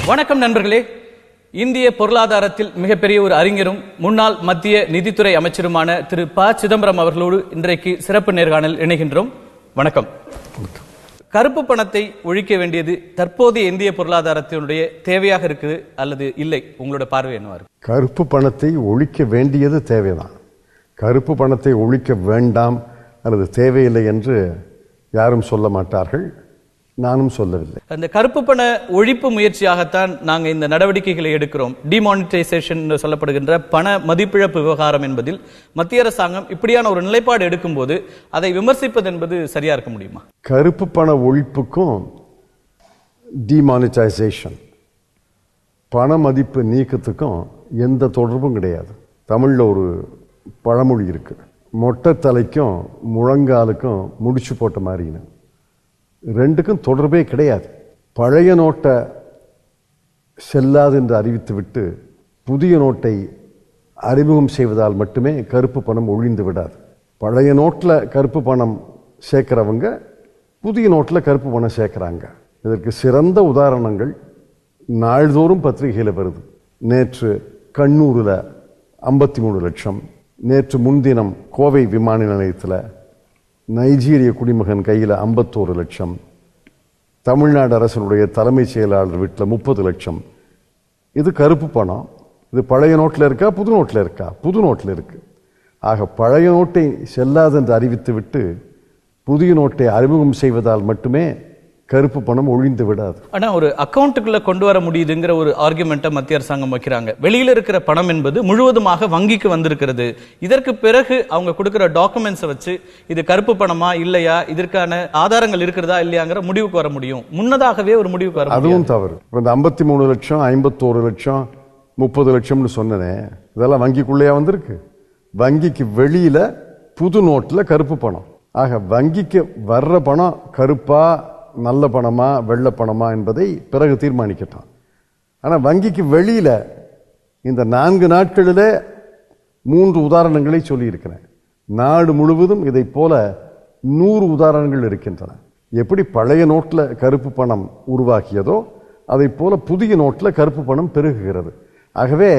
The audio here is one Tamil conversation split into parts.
வணக்கம் நண்பர்களே. இந்திய பொருளாதாரத்தில் மிகப்பெரிய ஒரு அறிஞரும் முன்னாள் மத்திய நிதித்துறை அமைச்சருமான திரு ப சிதம்பரம் அவர்களோடு இன்றைக்கு சிறப்பு நேர்காணல் இணைகின்றோம். வணக்கம். கருப்பு பணத்தை ஒழிக்க வேண்டியது தற்போதைய இந்திய பொருளாதாரத்தினுடைய தேவையாக இருக்குது அல்லது இல்லை? உங்களோட பார்வை என்னவா இருக்கு? கருப்பு பணத்தை ஒழிக்க வேண்டியது தேவைதான். கருப்பு பணத்தை ஒழிக்க வேண்டாம் அல்லது தேவையில்லை என்று யாரும் சொல்ல மாட்டார்கள், நானும் சொல்லவில்லை. அந்த கருப்பு பண ஒழிப்பு முயற்சியாகத்தான் நாங்கள் இந்த நடவடிக்கைகளை எடுக்கிறோம். டிமானிட்டைசேஷன் சொல்லப்படுகின்ற பண மதிப்பிழப்பு விவகாரம் என்பதில் மத்திய அரசாங்கம் இப்படியான ஒரு நிலைப்பாடு எடுக்கும்போது அதை விமர்சிப்பது என்பது சரியா இருக்க முடியுமா? கருப்பு பண ஒழிப்புக்கும் டிமானிட்டைசேஷன் பண மதிப்பு நீக்கத்துக்கும் எந்த தொடர்பும் கிடையாது. தமிழில் ஒரு பழமொழி இருக்கு, மொட்டை தலைக்கும் முழங்காலுக்கும் முடிச்சு போட்ட மாதிரின்னு. ரெண்டுக்கும் தொடர்பே கிடையாது. பழைய நோட்டை செல்லாது என்று அறிவித்துவிட்டு புதிய நோட்டை அறிமுகம் செய்வதால் மட்டுமே கருப்பு பணம் ஒழிந்து விடாது. பழைய நோட்டில் கருப்பு பணம் சேர்க்கிறவங்க புதிய நோட்டில் கருப்பு பணம் சேர்க்குறாங்க. இதற்கு சிறந்த உதாரணங்கள் நாள்தோறும் பத்திரிகையில் வருது. நேற்று கண்ணூரில் 53 லட்சம், நேற்று முன்தினம் கோவை விமான நிலையத்தில் நைஜீரிய குடிமகன் கையில் 51 லட்சம், தமிழ்நாடு அரசனுடைய தலைமைச் செயலாளர் வீட்டில் 30 லட்சம். இது கருப்பு பணம். இது பழைய நோட்டில் இருக்கா புது நோட்டில் இருக்கா? புது நோட்டில் இருக்கு. ஆக பழைய நோட்டை செல்லாது என்று அறிவித்து விட்டு புதிய நோட்டை அறிமுகம் செய்வதால் மட்டுமே கருப்பு பணம் ஒழிந்து விடாது. ஆனா ஒரு அக்கௌண்ட்டுக்குள்ள கொண்டு வர முடியுதுங்கிற ஒரு ஆர்குமெண்ட்டை மத்திய அரசாங்கம் வைக்கிறாங்க. வெளியில இருக்கிற பணம் என்பது முழுவதுமாக வங்கிக்கு வந்திருக்கிறது. இதற்கு பிறகு அவங்க கொடுக்கிற டாக்குமெண்ட்ஸை வச்சு இது கருப்பு பணமா இல்லையா, இதற்கான ஆதாரங்கள் இருக்கிறதா இல்லையாங்கிற முடிவுக்கு வர முடியும். முன்னதாகவே ஒரு முடிவுக்கு வர அதுவும் தவறு. இந்த 53 லட்சம் 51 லட்சம் 30 லட்சம்னு சொன்னேன், இதெல்லாம் வங்கிக்குள்ளேயா வந்திருக்கு? வங்கிக்கு வெளியில புது நோட்ல கருப்பு பணம். ஆக வங்கிக்கு வர்ற பணம் கருப்பா நல்ல பணமா வெள்ளை பணமா என்பதை பிறகு தீர்மானிக்கட்டும். ஆனால் வங்கிக்கு வெளியில இந்த 4 நாட்களில் 3 உதாரணங்களை சொல்லியிருக்கிறேன். நாடு முழுவதும் இதை போல 100 உதாரணங்கள் இருக்கின்றன. எப்படி பழைய நோட்டில் கருப்பு பணம் உருவாக்கியதோ அதை போல புதிய நோட்டில் கருப்பு பணம் பெருகுகிறது. ஆகவே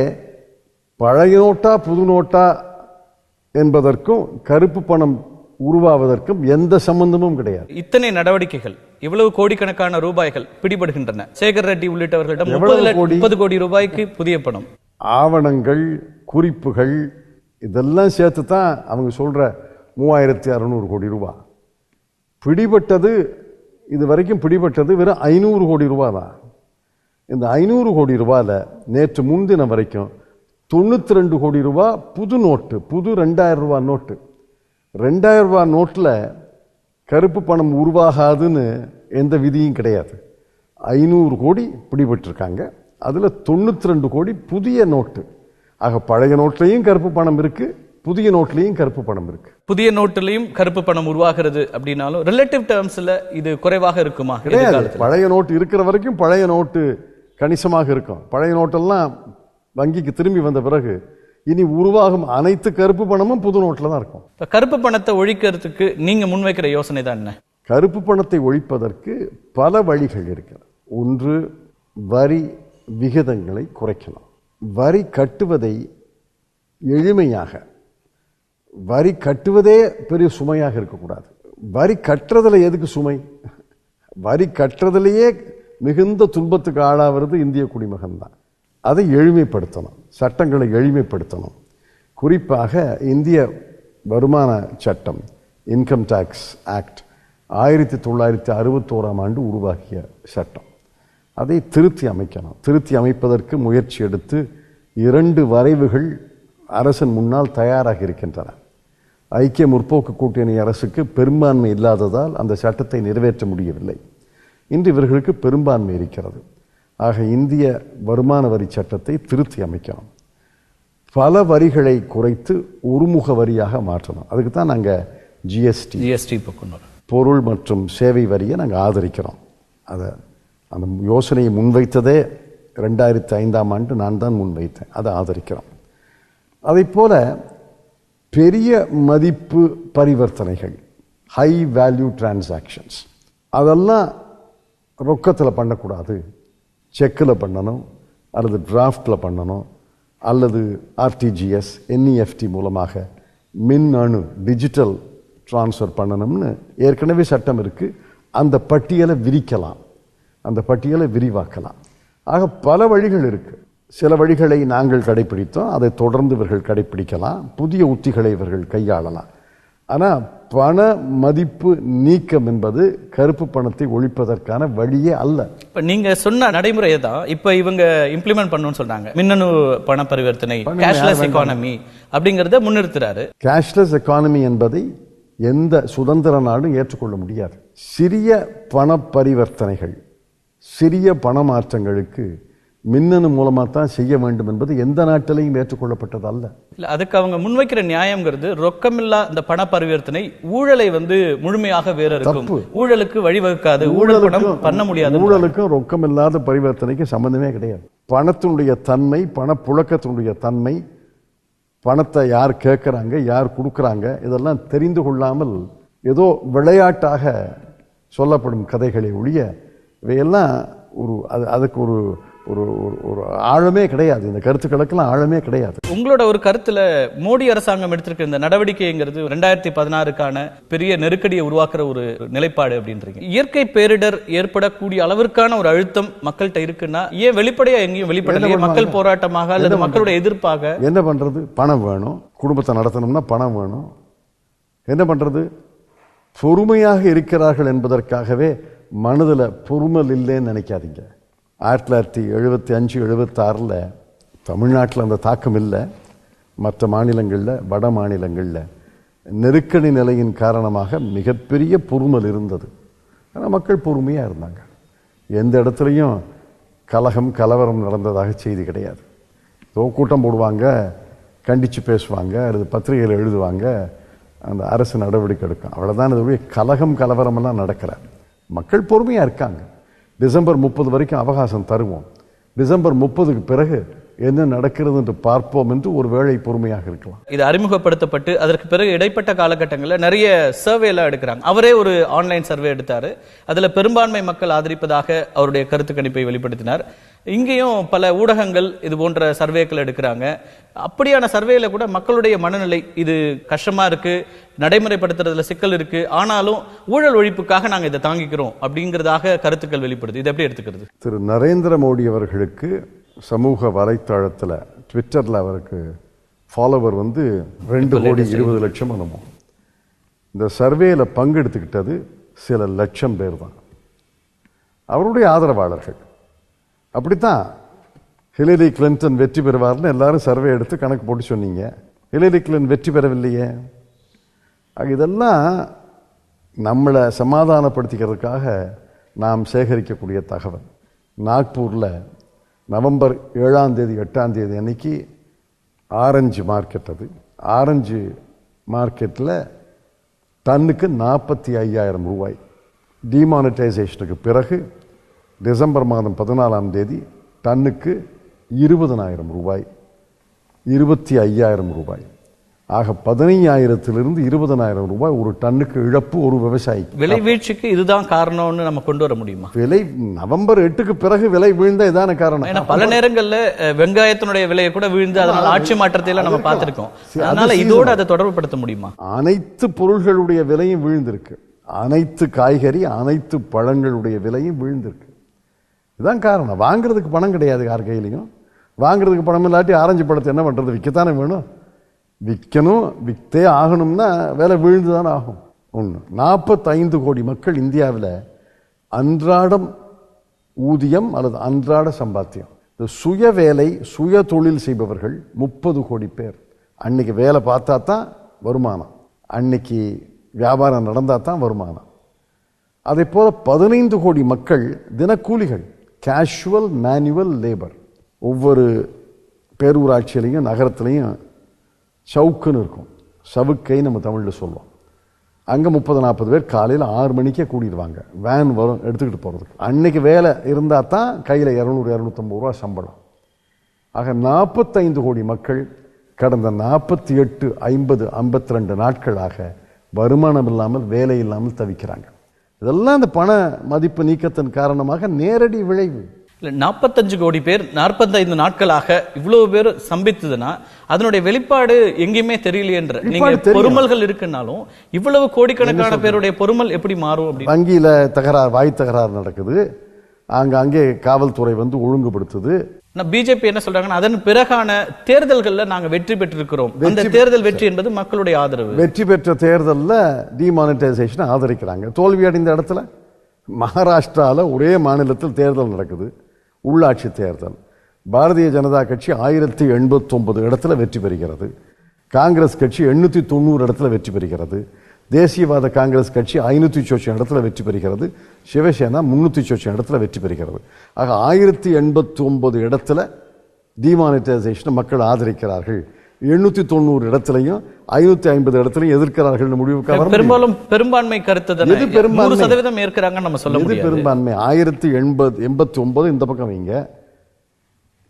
பழைய நோட்டா புது நோட்டா என்பதற்கும் கருப்பு பணம் உருவாவதற்கும் எந்த சம்பந்தமும் கிடையாது. இத்தனை நடவடிக்கைகள், இவ்வளவு கோடிக்கணக்கான ரூபாய்கள் பிடிபடுகின்றன. சேகர் ரெட்டி உள்ளிட்டவர்களிடம் 30 கோடி ரூபாய்க்கு புதிய பணம், ஆவணங்கள், குறிப்புகள் இதெல்லாம் சேர்த்து தான் அவங்க சொல்ற 3600 கோடி ரூபாய் பிடிபட்டது. இது வரைக்கும் பிடிபட்டது வெறும் 500 கோடி ரூபாய் தான். இந்த 500 கோடி ரூபாயில நேற்று முன்தினம் வரைக்கும் 92 கோடி ரூபாய் புது நோட்டு, புது 2000 ரூபாய் நோட்டு. 2000 ரூபாய் நோட்டில் கருப்பு பணம் உருவாகாதுன்னு எந்த விதியும் கிடையாது. 500 கோடி பிடிபட்டிருக்காங்க. அதில் 92 கோடி புதிய நோட்டு. ஆக பழைய நோட்லையும் கருப்பு பணம் இருக்கு, புதிய நோட்லையும் கருப்பு பணம் இருக்கு. புதிய நோட்டிலையும் கருப்பு பணம் உருவாகிறது அப்படின்னாலும் ரிலேட்டிவ் டேர்ம்ஸ்ல இது குறைவாக இருக்குமா? கிடையாது. பழைய நோட்டு இருக்கிற வரைக்கும் பழைய நோட்டு கணிசமாக இருக்கும். பழைய நோட்டெல்லாம் வங்கிக்கு திரும்பி வந்த பிறகு இனி உருவாகும் அனைத்து கருப்பு பணமும் புது நோட்டில் தான் இருக்கும். கருப்பு பணத்தை ஒழிக்கிறதுக்கு நீங்க முன்வைக்கிற யோசனை தான் என்ன? கருப்பு பணத்தை ஒழிப்பதற்கு பல வழிகள் இருக்கிறது. ஒன்று, வரி விகிதங்களை குறைக்கணும். வரி கட்டுவதை எளிமையாக, வரி கட்டுவதே பெரிய சுமையாக இருக்கக்கூடாது. வரி கட்டுறதுல எதுக்கு சுமை? வரி கட்டுறதுலேயே மிகுந்த துன்பத்துக்கு ஆளாவது இந்திய குடிமகன் தான். அதை எளிமைப்படுத்தணும், சட்டங்களை எளிமைப்படுத்தணும். குறிப்பாக இந்திய வருமான சட்டம், இன்கம் டேக்ஸ் ஆக்ட் 1961ஆம் ஆண்டு உருவாக்கிய சட்டம். அதை திருத்தி அமைக்கணும். திருத்தி அமைப்பதற்கு முயற்சி எடுத்து 2 வரைவுகள் அரசின் முன்னால் தயாராக இருக்கின்றன. ஐக்கிய முற்போக்கு கூட்டணி அரசுக்கு பெரும்பான்மை இல்லாததால் அந்த சட்டத்தை நிறைவேற்ற முடியவில்லை. இன்று இவர்களுக்கு பெரும்பான்மை இருக்கிறது. ஆக இந்திய வருமான வரி சட்டத்தை திருத்தி அமைக்கணும். பல வரிகளை குறைத்து ஒருமுக வரியாக மாற்றணும். அதுக்கு தான் நாங்கள் ஜிஎஸ்டி பொருள் மற்றும் சேவை வரியை நாங்கள் ஆதரிக்கிறோம். அதை அந்த யோசனையை முன்வைத்ததே 2005ஆம் ஆண்டு நான் தான் முன்வைத்தேன். அதை ஆதரிக்கிறோம். அதை போல பெரிய மதிப்பு பரிவர்த்தனைகள், ஹை வேல்யூ டிரான்சாக்ஷன்ஸ், அதெல்லாம் ரொக்கத்தில் பண்ணக்கூடாது, செக்கில் பண்ணணும், அல்லது டிராஃப்டில் பண்ணணும், அல்லது ஆர்டிஜிஎஸ் என்இஎஃப்டி மூலமாக மின்னணு டிஜிட்டல் டிரான்ஸ்ஃபர் பண்ணணும்னு ஏற்கனவே சட்டம் இருக்குது. அந்த பட்டியலை விரிக்கலாம், அந்த பட்டியலை விரிவாக்கலாம். ஆக பல வழிகள் இருக்குது. சில வழிகளை நாங்கள் கடைப்பிடித்தோம், அதை தொடர்ந்து இவர்கள் கடைப்பிடிக்கலாம். புதிய உத்திகளை இவர்கள் கையாளலாம். ஆனால் பண மதிப்பு நீக்கம் என்பது கருப்பு பணத்தை ஒழிப்பதற்கான வழியே அல்ல. இப்ப நீங்க சொன்ன நடைமுறையை தான் இப்ப இவங்க இம்ப்ளிமெண்ட் பண்ணணும்னு சொல்றாங்க. மின்னணு பண பரிவர்த்தனை, கேஷ்லெஸ் எக்கானமி அப்படிங்கறத முன்னிறுத்துறாரு. கேஷ்லெஸ் எக்கானமி என்பதை எந்த சுதந்திர நாடும் ஏற்றுக்கொள்ள முடியாது. சிறிய பண பரிவர்த்தனைகள், சிறிய பண மாற்றங்களுக்கு மின்னணு மூலமாக தான் செய்ய வேண்டும் என்பது எந்த நாட்டிலையும் ஏற்றுக்கொள்ளப்பட்டது அல்ல. இல்ல, அதுக்கு அவங்க முன்வைக்கிற நியாயம்ங்கிறது ரொக்கமில்லா இந்த பண பரிவர்த்தனை ஊழலை முழுமையாக வேற இருக்கும், ஊழலுக்கு வழிவகுக்காது, ஊழல் பணம் பண்ண முடியாது. ஊழலுக்கும் ரொக்கமில்லாத பரிவர்த்தனைக்கு சம்பந்தமே கிடையாது. பணத்தினுடைய தன்மை, பணப்புழக்கத்தினுடைய தன்மை, பணத்தை யார் கேட்குறாங்க, யார் கொடுக்குறாங்க, இதெல்லாம் தெரிந்து கொள்ளாமல் ஏதோ விளையாட்டாக சொல்லப்படும் கதைகளை ஒழிய இவையெல்லாம் அதுக்கு ஒரு ஒரு ஒரு ஆழமே கிடையாது. இந்த கருத்துக்களுக்கெல்லாம் ஆழமே கிடையாது. உங்களோட ஒரு கருத்துல மோடி அரசாங்கம் எடுத்திருக்க இந்த நடவடிக்கைங்கிறது 2016க்கான பெரிய நெருக்கடியை உருவாக்குற ஒரு நிலைப்பாடு அப்படின்றீங்க. இயற்கை பேரிடர் ஏற்படக்கூடிய அளவிற்கான ஒரு அழுத்தம் மக்கள்கிட்ட இருக்குன்னா ஏன் வெளிப்படையா எங்கேயும் வெளிப்படலையே? மக்கள் போராட்டமாக அல்லது மக்களுடைய எதிர்ப்பாக என்ன பண்றது? பணம் வேணும், குடும்பத்தை நடத்தணும்னா பணம் வேணும். என்ன பண்றது? பொறுமையாக இருக்கிறார்கள் என்பதற்காகவே மனதில் பொறுமல் இல்லைன்னு நினைக்காதீங்க. 1975, 76 தமிழ்நாட்டில் அந்த தாக்கம் இல்லை. மற்ற மாநிலங்களில், வட மாநிலங்களில் நெருக்கடி நிலையின் காரணமாக மிகப்பெரிய பொறுமல் இருந்தது. ஆனால் மக்கள் பொறுமையாக இருந்தாங்க. எந்த இடத்துலையும் கலகம், கலவரம் நடந்ததாக செய்தி கிடையாது. கூட்டம் போடுவாங்க, கண்டித்து பேசுவாங்க, அல்லது பத்திரிகைகள் எழுதுவாங்க, அந்த அரசு நடவடிக்கை எடுக்கும், அவ்வளோதான். இதுவே கலகம், கலவரமெல்லாம் நடக்கிற மக்கள் பொறுமையாக இருக்காங்க. டிசம்பர் 30 வரைக்கும் அவகாசம் தருவோம். டிசம்பர் 30க்கு பிறகு என்ன நடக்கிறது என்று பார்ப்போம் என்று ஒரு வேளை பொறுமையாக இருக்கலாம். இது அறிமுகப்படுத்தப்பட்டு அதற்கு பிறகு இடைப்பட்ட காலகட்டங்களில் நிறைய சர்வே எல்லாம் எடுக்கிறாங்க. அவரே ஒரு ஆன்லைன் சர்வே எடுத்தாரு. அதுல பெரும்பான்மை மக்கள் ஆதரிப்பதாக அவருடைய கருத்து கணிப்பை வெளிப்படுத்தினார். இங்கேயும் பல ஊடகங்கள் இது போன்ற சர்வேக்கள் எடுக்கிறாங்க. அப்படியான சர்வேல கூட மக்களுடைய மனநிலை இது கஷ்டமா இருக்கு, நடைமுறைப்படுத்துறதுல சிக்கல் இருக்கு, ஆனாலும் ஊழல் ஒழிப்புக்காக நாங்க இதை தாங்கிக்கிறோம் அப்படிங்கிறதாக கருத்துக்கள் வெளிப்படுது. இதை எப்படி எடுத்துக்கிறது? திரு நரேந்திர மோடி அவர்களுக்கு சமூக வலைத்தளத்தில், ட்விட்டரில் அவருக்கு ஃபாலோவர் 2,20,00,000 என்னமோ. இந்த சர்வேல பங்கெடுத்துக்கிட்டது சில லட்சம் பேர் தான், அவருடைய ஆதரவாளர்கள். அப்படித்தான் ஹிலரி கிளின்டன் வெற்றி பெறுவார்னு எல்லாரும் சர்வே எடுத்து கணக்கு போட்டு சொன்னீங்க. ஹிலரி கிளின்டன் வெற்றி பெறவில்லையே. இதெல்லாம் நம்மளை சமாதானப்படுத்திக்கிறதுக்காக நாம் சேகரிக்கக்கூடிய தகவல். நாக்பூரில் நவம்பர் 7ஆம் தேதி 8ஆம் தேதி அன்னைக்கு ஆரஞ்சு மார்க்கெட், அது ஆரஞ்சு மார்க்கெட்டில் டன்னுக்கு 45,000 ரூபாய். டிமானிட்டைசேஷனுக்கு பிறகு டிசம்பர் மாதம் 14ஆம் தேதி டன்னுக்கு 20,000 ரூபாய், 25,000 ரூபாய். ஆக 15,000 20,000 ரூபாய் ஒரு டன்னுக்கு இழப்பு ஒரு விவசாயிக்கு. விலை வீழ்ச்சிக்கு இதுதான் காரணம்னு நம்ம கொண்டு வர முடியுமா? விலை நவம்பர் 8க்கு பிறகு விலை வீழ்ந்த இதான காரணம். ஏன்னா பல நேரங்கள்ல வெங்காயத்தினுடைய விலையை கூட வீழ்ந்து அதனால ஆட்சி மாற்றத்தை எல்லாம் நம்ம பார்த்திருக்கோம். அதனால இதோட அதை தொடர்புபடுத்த முடியுமா? அனைத்து பொருள்களுடைய விலையும் வீழ்ந்திருக்கு. அனைத்து காய்கறி, அனைத்து பழங்களுடைய விலையும் வீழ்ந்திருக்கு. இதுதான் காரணம். வாங்குறதுக்கு பணம் கிடையாது யார் கையிலையும். வாங்குறதுக்கு பணம் இல்லாட்டி ஆரஞ்சு பழத்தை என்ன பண்றது? விற்கத்தானே வேணும். விற்கணும், விற்றே ஆகணும்னா விலை வீழ்ந்து தானே ஆகும். 45 கோடி மக்கள் இந்தியாவில் அன்றாடம் ஊதியம் அல்லது அன்றாட சம்பாத்தியம், சுய வேலை, சுய தொழில் செய்பவர்கள் 30 கோடி பேர். அன்னைக்கு வேலை பார்த்தா தான் வருமானம், அன்னைக்கு வியாபாரம் நடந்தால் தான் வருமானம். அதே போல 15 கோடி மக்கள் தினக்கூலிகள், கேஷுவல் மேனுவல் லேபர். ஒவ்வொரு பேரூராட்சியிலையும் நகரத்திலையும் சவுக்குன்னு இருக்கும், சவுக்கை நம்ம தமிழில் சொல்லுவோம். அங்கே 30-40 பேர் காலையில் 6 மணிக்கே கூடிடுவாங்க, வேன் வரும் எடுத்துக்கிட்டு போகிறதுக்கு. அன்னைக்கு வேலை இருந்தால் தான் கையில் 200-250 ரூபா சம்பளம். ஆக 45 கோடி மக்கள் கடந்த 48, 50, 52 நாட்களாக வருமானம் இல்லாமல், வேலை இல்லாமல் தவிக்கிறாங்க. இதெல்லாம் இந்த பண மதிப்பு நீக்கத்தின் காரணமாக நேரடி விளைவு. 45 கோடி பேர் 45 நாட்களாக இவ்வளவு பேர் சம்பித்ததுன்னா அதனுடைய வெளிப்பாடு எங்கேயுமே தெரியலையென்ற. நீங்க பொறுமல்கள் இருக்குன்னாலும் இவ்வளவு கோடிக்கணக்கான பேருடைய பொறுமல் எப்படி மாறும்? அப்படி வங்கியில தகராறு, வாய் தகராறு நடக்குது, அங்கே காவல்துறை வந்து ஒழுங்குபடுத்துது. பிஜேபி என்ன சொல்றாங்கன்னா அதன் பிறகான தேர்தல்கள்ல நாங்க வெற்றி பெற்றிருக்கிறோம், அந்த தேர்தல் வெற்றி என்பது மக்களுடைய ஆதரவு. வெற்றி பெற்ற தேர்தலில் டிமானிட்டைசேஷன் ஆதரிக்கிறாங்க. தோல்வி அடைந்த இடத்துல மகாராஷ்டிரால ஒரே மாநிலத்தில் தேர்தல் நடக்குது, உள்ளாட்சி தேர்தல். பாரதிய ஜனதா கட்சி 1089 இடத்துல வெற்றி பெறுகிறது, காங்கிரஸ் கட்சி 890 இடத்துல வெற்றி பெறுகிறது, தேசியவாத காங்கிரஸ் கட்சி 500 இடத்துல வெற்றி பெறுகிறது, சிவசேனா 300 இடத்துல வெற்றி பெறுகிறது. ஆக 1089 இடத்துல டிமானிட்டைசேஷன் மக்கள் ஆதரிக்கிறார்கள், 890 இடத்திலையும் 550 இடத்திலையும் எதிர்க்கிறார்கள். முடிவுக்கு பெரும்பாலும் பெரும்பான்மை கருத்து 100% ஏற்கிறாங்கன்னு நம்ம சொல்ல முடியாது. பெரும்பான்மை 1089 இந்த பக்கம் வைங்க,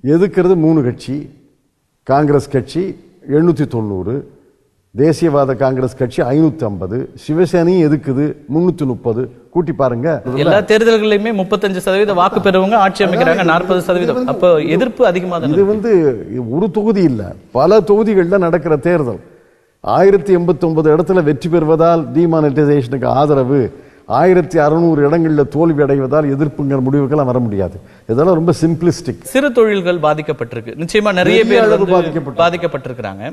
எதிர்க்கிறது 3 கட்சி, காங்கிரஸ் கட்சி 890, தேசியவாத காங்கிரஸ் கட்சி 550, சிவசேனையும் எதுக்குது 330. கூட்டி பாருங்க. எல்லா தேர்தல்களிலுமே 35% வாக்கு பெறுவங்க ஆட்சி அமைக்கிறாங்க, 40%. அப்ப எதிர்ப்பு அதிகமாக. இது வந்து ஒரு தொகுதி இல்ல, பல தொகுதிகளில் நடக்கிற தேர்தல். 1089 இடத்துல வெற்றி பெறுவதால் டிமானிட்டைசேஷனுக்கு ஆதரவு, 1600 இடங்களில் தோல்வி அடைவதால் எதிர்ப்புங்கிற முடிவுக்கெல்லாம் வர முடியாது. இதெல்லாம் ரொம்ப சிம்பிளிஸ்டிக். சிறு தொழில்கள் பாதிக்கப்பட்டிருக்கு, நிச்சயமா நிறைய பேர் பாதிக்கப்பட்டிருக்கிறாங்க.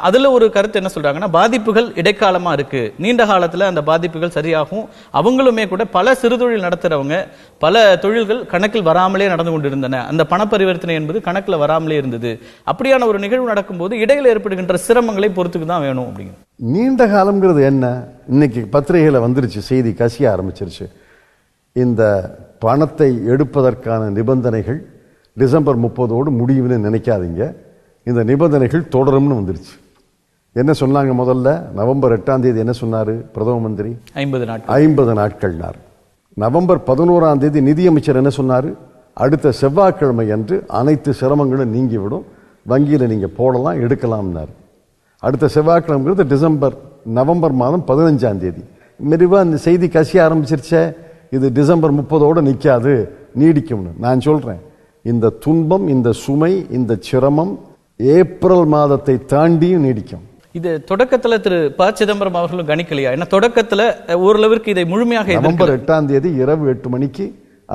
அதுல ஒரு கருத்து என்ன சொல்றாங்கன்னா, பாதிப்புகள் இடைக்காலமா இருக்கு, நீண்ட காலத்துல அந்த பாதிப்புகள் சரியாகும். அவங்களுமே கூட பல சிறு தொழில் நடத்துறவங்க பல தொழில்கள் கணக்கில் வராமலே நடந்து கொண்டிருந்தன, அந்த பண பரிவர்த்தனை என்பது கணக்குல வராமலே இருந்தது. அப்படியான ஒரு நிகழ்வு நடக்கும்போது இடையில ஏற்படுகின்ற சிரமங்களை பொறுத்துக்கு தான் வேணும் அப்படிங்க. நீண்ட காலம்ங்கிறது என்ன? இன்னைக்கு பத்திரிகையில வந்துருச்சு, செய்தி கசிய ஆரம்பிச்சிருச்சு. இந்த பணத்தை எடுப்பதற்கான நிபந்தனைகள் டிசம்பர் 30ஓடு முடியும்னு நினைக்காதீங்க, இந்த நிபந்தனைகள் தொடரும்னு வந்துருச்சு. என்ன சொன்னாங்க? முதல்ல நவம்பர் 8ஆம் தேதி என்ன சொன்னாரு பிரதம மந்திரி? 50 நாட்கள்னார். நவம்பர் 11ஆம் தேதி நிதியமைச்சர் என்ன சொன்னாரு? அடுத்த செவ்வாய்க்கிழமை அன்று அனைத்து சிரமங்களும் நீங்கிவிடும், வங்கியில நீங்க போடலாம் எடுக்கலாம்னாரு. அடுத்த செவ்வாய்க்கிழமை நவம்பர் மாதம் 15ஆம் தேதி மெதுவா இந்த செய்தி கசிய ஆரம்பிச்சிருச்சே, இது டிசம்பர் 30ஓட நிக்காது, நீடிக்கும்னு. நான் சொல்றேன், இந்த துன்பம், இந்த சுமை, இந்த சிரமம் ஏப்ரல் மாதத்தை தாண்டியும் நீடிக்கும். இது தொடக்கத்துல திரு ப. சிதம்பரம் அவர்களும் கணிக்கலையா? என்ன தொடக்கத்துல ஓரளவிற்கு இதை முழுமையாக நவம்பர் 8ஆம் தேதி இரவு 8 மணிக்கு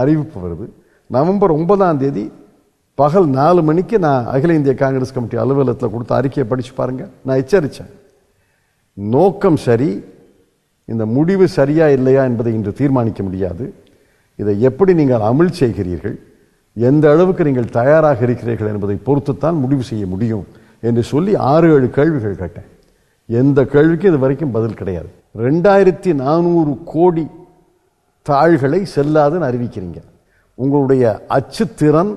அறிவிப்பு வருது. நவம்பர் 9ஆம் தேதி பகல் 4 மணிக்கு நான் அகில இந்திய காங்கிரஸ் கமிட்டி அலுவலகத்தில் கொடுத்த அறிக்கையை படிச்சு பாருங்க. நான் எச்சரித்தேன், நோக்கம் சரி, இந்த முடிவு சரியா இல்லையா என்பதை இன்று தீர்மானிக்க முடியாது. இதை எப்படி நீங்கள் அமல் செய்கிறீர்கள், எந்த அளவுக்கு நீங்கள் தயாராக இருக்கிறீர்கள் என்பதை பொறுத்துத்தான் முடிவு செய்ய முடியும் என்று சொல்லி 6-7 கேள்விகள் கேட்டேன். எந்த கேள்விக்கும் இது வரைக்கும் பதில் கிடையாது. 2400 கோடி தாள்களை செல்லாதுன்னு அறிவிக்கிறீங்க. உங்களுடைய அச்சுத்திறன்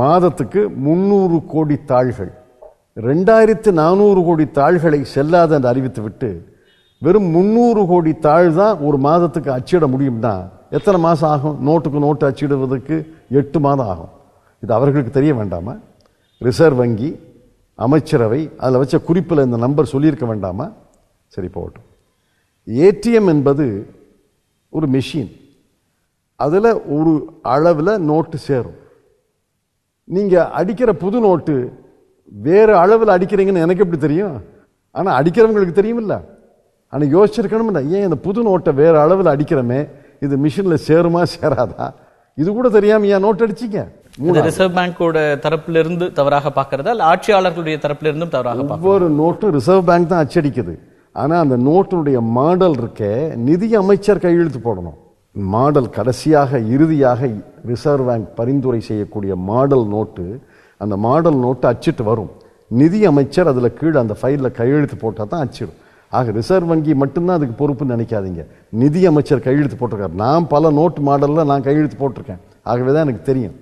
மாதத்துக்கு 300 கோடி தாள்கள். 2400 கோடி தாள்களை செல்லாது என்று அறிவித்து விட்டு வெறும் 300 கோடி தாள் தான் ஒரு மாதத்துக்கு அச்சிட முடியும்னா எத்தனை மாசம் ஆகும்? நோட்டுக்கு நோட்டு அச்சிடுவதற்கு 8 மாதம் ஆகும். இது அவர்களுக்கு தெரிய வேண்டாமா? ரிசர்வ் வங்கி, அமைச்சரவை அதில் வச்ச குறிப்பில் இந்த நம்பர் சொல்லியிருக்க வேண்டாமா? சரி, போகட்டும். ஏடிஎம் என்பது ஒரு மெஷின், அதில் ஒரு அளவில் நோட்டு சேரும். நீங்க அடிக்கிற புது நோட்டு வேறு அளவில் அடிக்கிறீங்கன்னு எனக்கு எப்படி தெரியும்? ஆனால் அடிக்கிறவங்களுக்கு தெரியுமில்ல. ஆனால் யோசிச்சிருக்கணும்ல, ஏன் இந்த புது நோட்டை வேறு அளவில் அடிக்கிறமே, இது மிஷினில் சேருமா சேராதா, இது கூட தெரியாம ஏன் நோட் அடிச்சிங்க? ரிசர்வ் பேங்கோட தரப்பிலிருந்து தவறாக பார்க்கறதா இல்ல ஆட்சியாளர்களுடைய தரப்பிலிருந்தும் தவறாக? ஒவ்வொரு நோட்டும் ரிசர்வ் பேங்க் தான் அச்சடிக்குது. ஆனால் அந்த நோட்டுடைய மாடல் இருக்கே, நிதி அமைச்சர் கையெழுத்து போடணும். மாடல் கடைசியாக இறுதியாக ரிசர்வ் பேங்க் பரிந்துரை செய்யக்கூடிய மாடல் நோட்டு, அந்த மாடல் நோட்டு அச்சிட்டு வரும். நிதி அமைச்சர் அதில் கீழே அந்த ஃபைலில் கையெழுத்து போட்டால் தான் அச்சிடும். ஆக ரிசர்வ் வங்கி மட்டும்தான் அதுக்கு பொறுப்புன்னு நினைக்காதீங்க. நிதி அமைச்சர் கையெழுத்து போட்டிருக்காரு. நான் பல நோட்டு மாடலில் நான் கையெழுத்து போட்டிருக்கேன், ஆகவே தான் எனக்கு தெரியும்.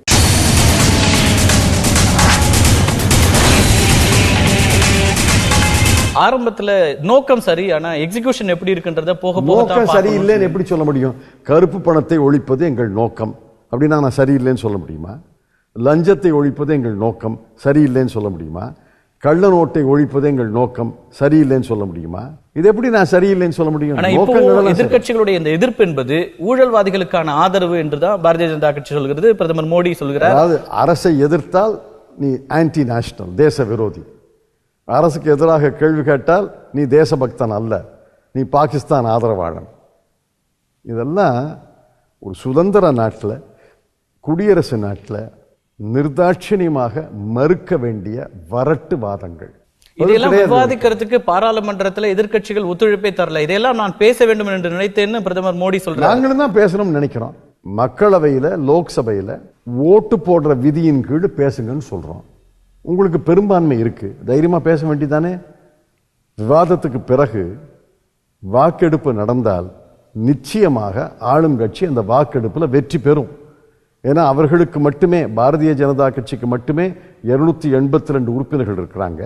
ஆரம்பத்துல நோக்கம் சரி, ஆனா எக்ஸிகியூஷன் எப்படி இருக்குன்றத போக போக நோக்கம் சரியில்லைன்னு எப்படி சொல்ல முடியும்? கருப்பு பணத்தை ஒழிப்பது எங்கள் நோக்கம் அப்படின்னா நான் சரியில்லைன்னு சொல்ல முடியுமா? லஞ்சத்தை ஒழிப்பது எங்கள் நோக்கம் சரியில்லைன்னு சொல்ல முடியுமா? கள்ள நோட்டை ஒழிப்பதே எங்கள் நோக்கம், சரியில்லைன்னு சொல்ல முடியுமா? இது எப்படி நான் சரியில்லைன்னு சொல்ல முடியும்? ஆனா இப்போ எதிர்க்கட்சிகளுடைய இந்த எதிர்ப்பு என்பது ஊழல்வாதிகளுக்கான ஆதரவு என்றுதான் பாரதிய ஜனதா கட்சி சொல்கிறது, பிரதமர் மோடி சொல்கிறார். அதாவது அரசை எதிர்த்தால் நீ ஆன்டி நேஷனல், தேச விரோதி. அரசுக்கு எதிராக கேள்வி கேட்டால் நீ தேசபக்தன் அல்ல, நீ பாகிஸ்தான் ஆதரவாளன். இதெல்லாம் ஒரு சுதந்திர நாட்டில், குடியரசு நாட்டில் நிர்தாட்சியமாக மறுக்க வேண்டிய வரட்டு வாதங்கள். இதெல்லாம் விவாதிக்கிறதுக்கு பாராளுமன்றத்தில் எதிர்க்கட்சிகள் ஒத்துழைப்பை தரல. இதெல்லாம் நான் பேச வேண்டும் என்று நினைத்தேன்னு பிரதமர் மோடி சொல்றாரு. நாங்களும் தான் பேசணும்னு நினைக்கிறோம். மக்களவையில, லோக்சபையில ஓட்டு போடுற விதியின் கீழ் பேசுங்கன்னு சொல்றோம். உங்களுக்கு பெரும்பான்மை இருக்கு, தைரியமா பேச வேண்டியதானே? விவாதத்துக்கு பிறகு வாக்கெடுப்பு நடந்தால் நிச்சயமாக ஆளும் கட்சி அந்த வாக்கெடுப்புல வெற்றி பெறும். ஏன்னா அவர்களுக்கு மட்டுமே, பாரதிய ஜனதா கட்சிக்கு மட்டுமே 282 உறுப்பினர்கள் இருக்கிறாங்க.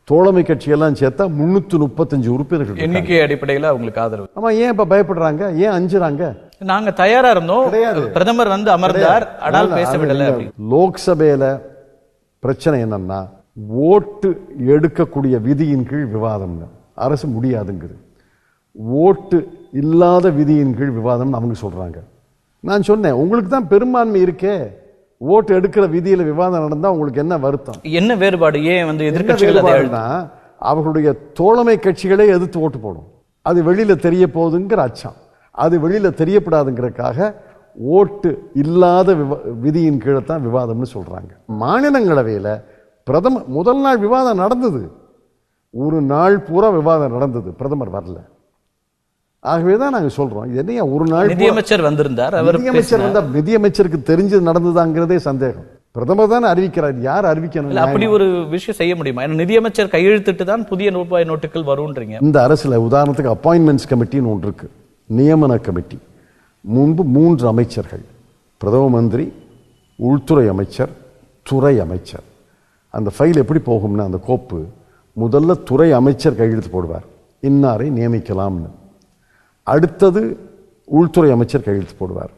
தோழமை கட்சியெல்லாம் சேர்த்தா 335 உறுப்பினர்கள் எண்ணிக்கை அடிப்படையில் அவங்களுக்கு ஆதரவு. ஆமா, ஏன் இப்ப பயப்படுறாங்க? ஏன் அஞ்சுறாங்க? நாங்க தயாரா இருந்தோம், பிரதமர் வந்து அமர்ந்தார், ஆனால் பேச விடல. லோக்சபையில பிரச்சனை என்னன்னா, ஓட்டு எடுக்கக்கூடிய விதியின் கீழ் விவாதம் அரசு முடியாதுங்குது. ஓட்டு இல்லாத விதியின் கீழ் விவாதம் அவங்க சொல்றாங்க. நான் சொன்னேன், உங்களுக்கு தான் பெரும்பான்மை இருக்கே, ஓட்டு எடுக்கிற விதியில விவாதம் நடந்தா உங்களுக்கு என்ன வருத்தம், என்ன வேறுபாடு? ஏன் வந்து எதிர்க்கட்சிகள் அவர்களுடைய தோழமை கட்சிகளே எதிர்த்து ஓட்டு போடும். அது வெளியில தெரிய போகுதுங்கிற அச்சம், அது வெளியில தெரியப்படாதுங்கிறதுக்காக ஓட்டு இல்லாத விதியின் கீழே தான் விவாதம்னு சொல்றாங்க. மாநிலங்களவையில பிரதமர் முதல் நாள் விவாதம் நடந்தது, ஒரு நாள் பூரா விவாதம் நடந்தது, பிரதமர் வரல. ஆகவேதான் நாங்க சொல்றோம், இது என்ன ஒரு நாள் நிதியமைச்சர் வந்திருந்தார், நிதியமைச்சர் வந்தா நிதியமைச்சருக்கு தெரிஞ்சது நடந்ததாங்கிறதே சந்தேகம். பிரதமர் தான் அறிவிக்கிறார், யார் அறிவிக்கணும்? அப்படி ஒரு விஷயம் செய்ய முடியுமா? நிதியமைச்சர் கையெழுத்திட்டு தான் புதிய ரூபாய் நோட்டுகள் வரும்ன்றீங்க. இந்த அரசுல உதாரணத்துக்கு அப்பாயின்மெண்ட்ஸ் கமிட்டின்னு ஒன்று இருக்கு, நியமன கமிட்டி. முன்பு 3 அமைச்சர்கள், பிரதம மந்திரி, உள்துறை அமைச்சர், துறை அமைச்சர். அந்த ஃபைல் எப்படி போகும்னா, அந்த கோப்பு முதல்ல துறை அமைச்சர் கையெழுத்து போடுவார், இன்னாரை நியமிக்கலாம்னு. அடுத்தது உள்துறை அமைச்சர் கையெழுத்து போடுவார்,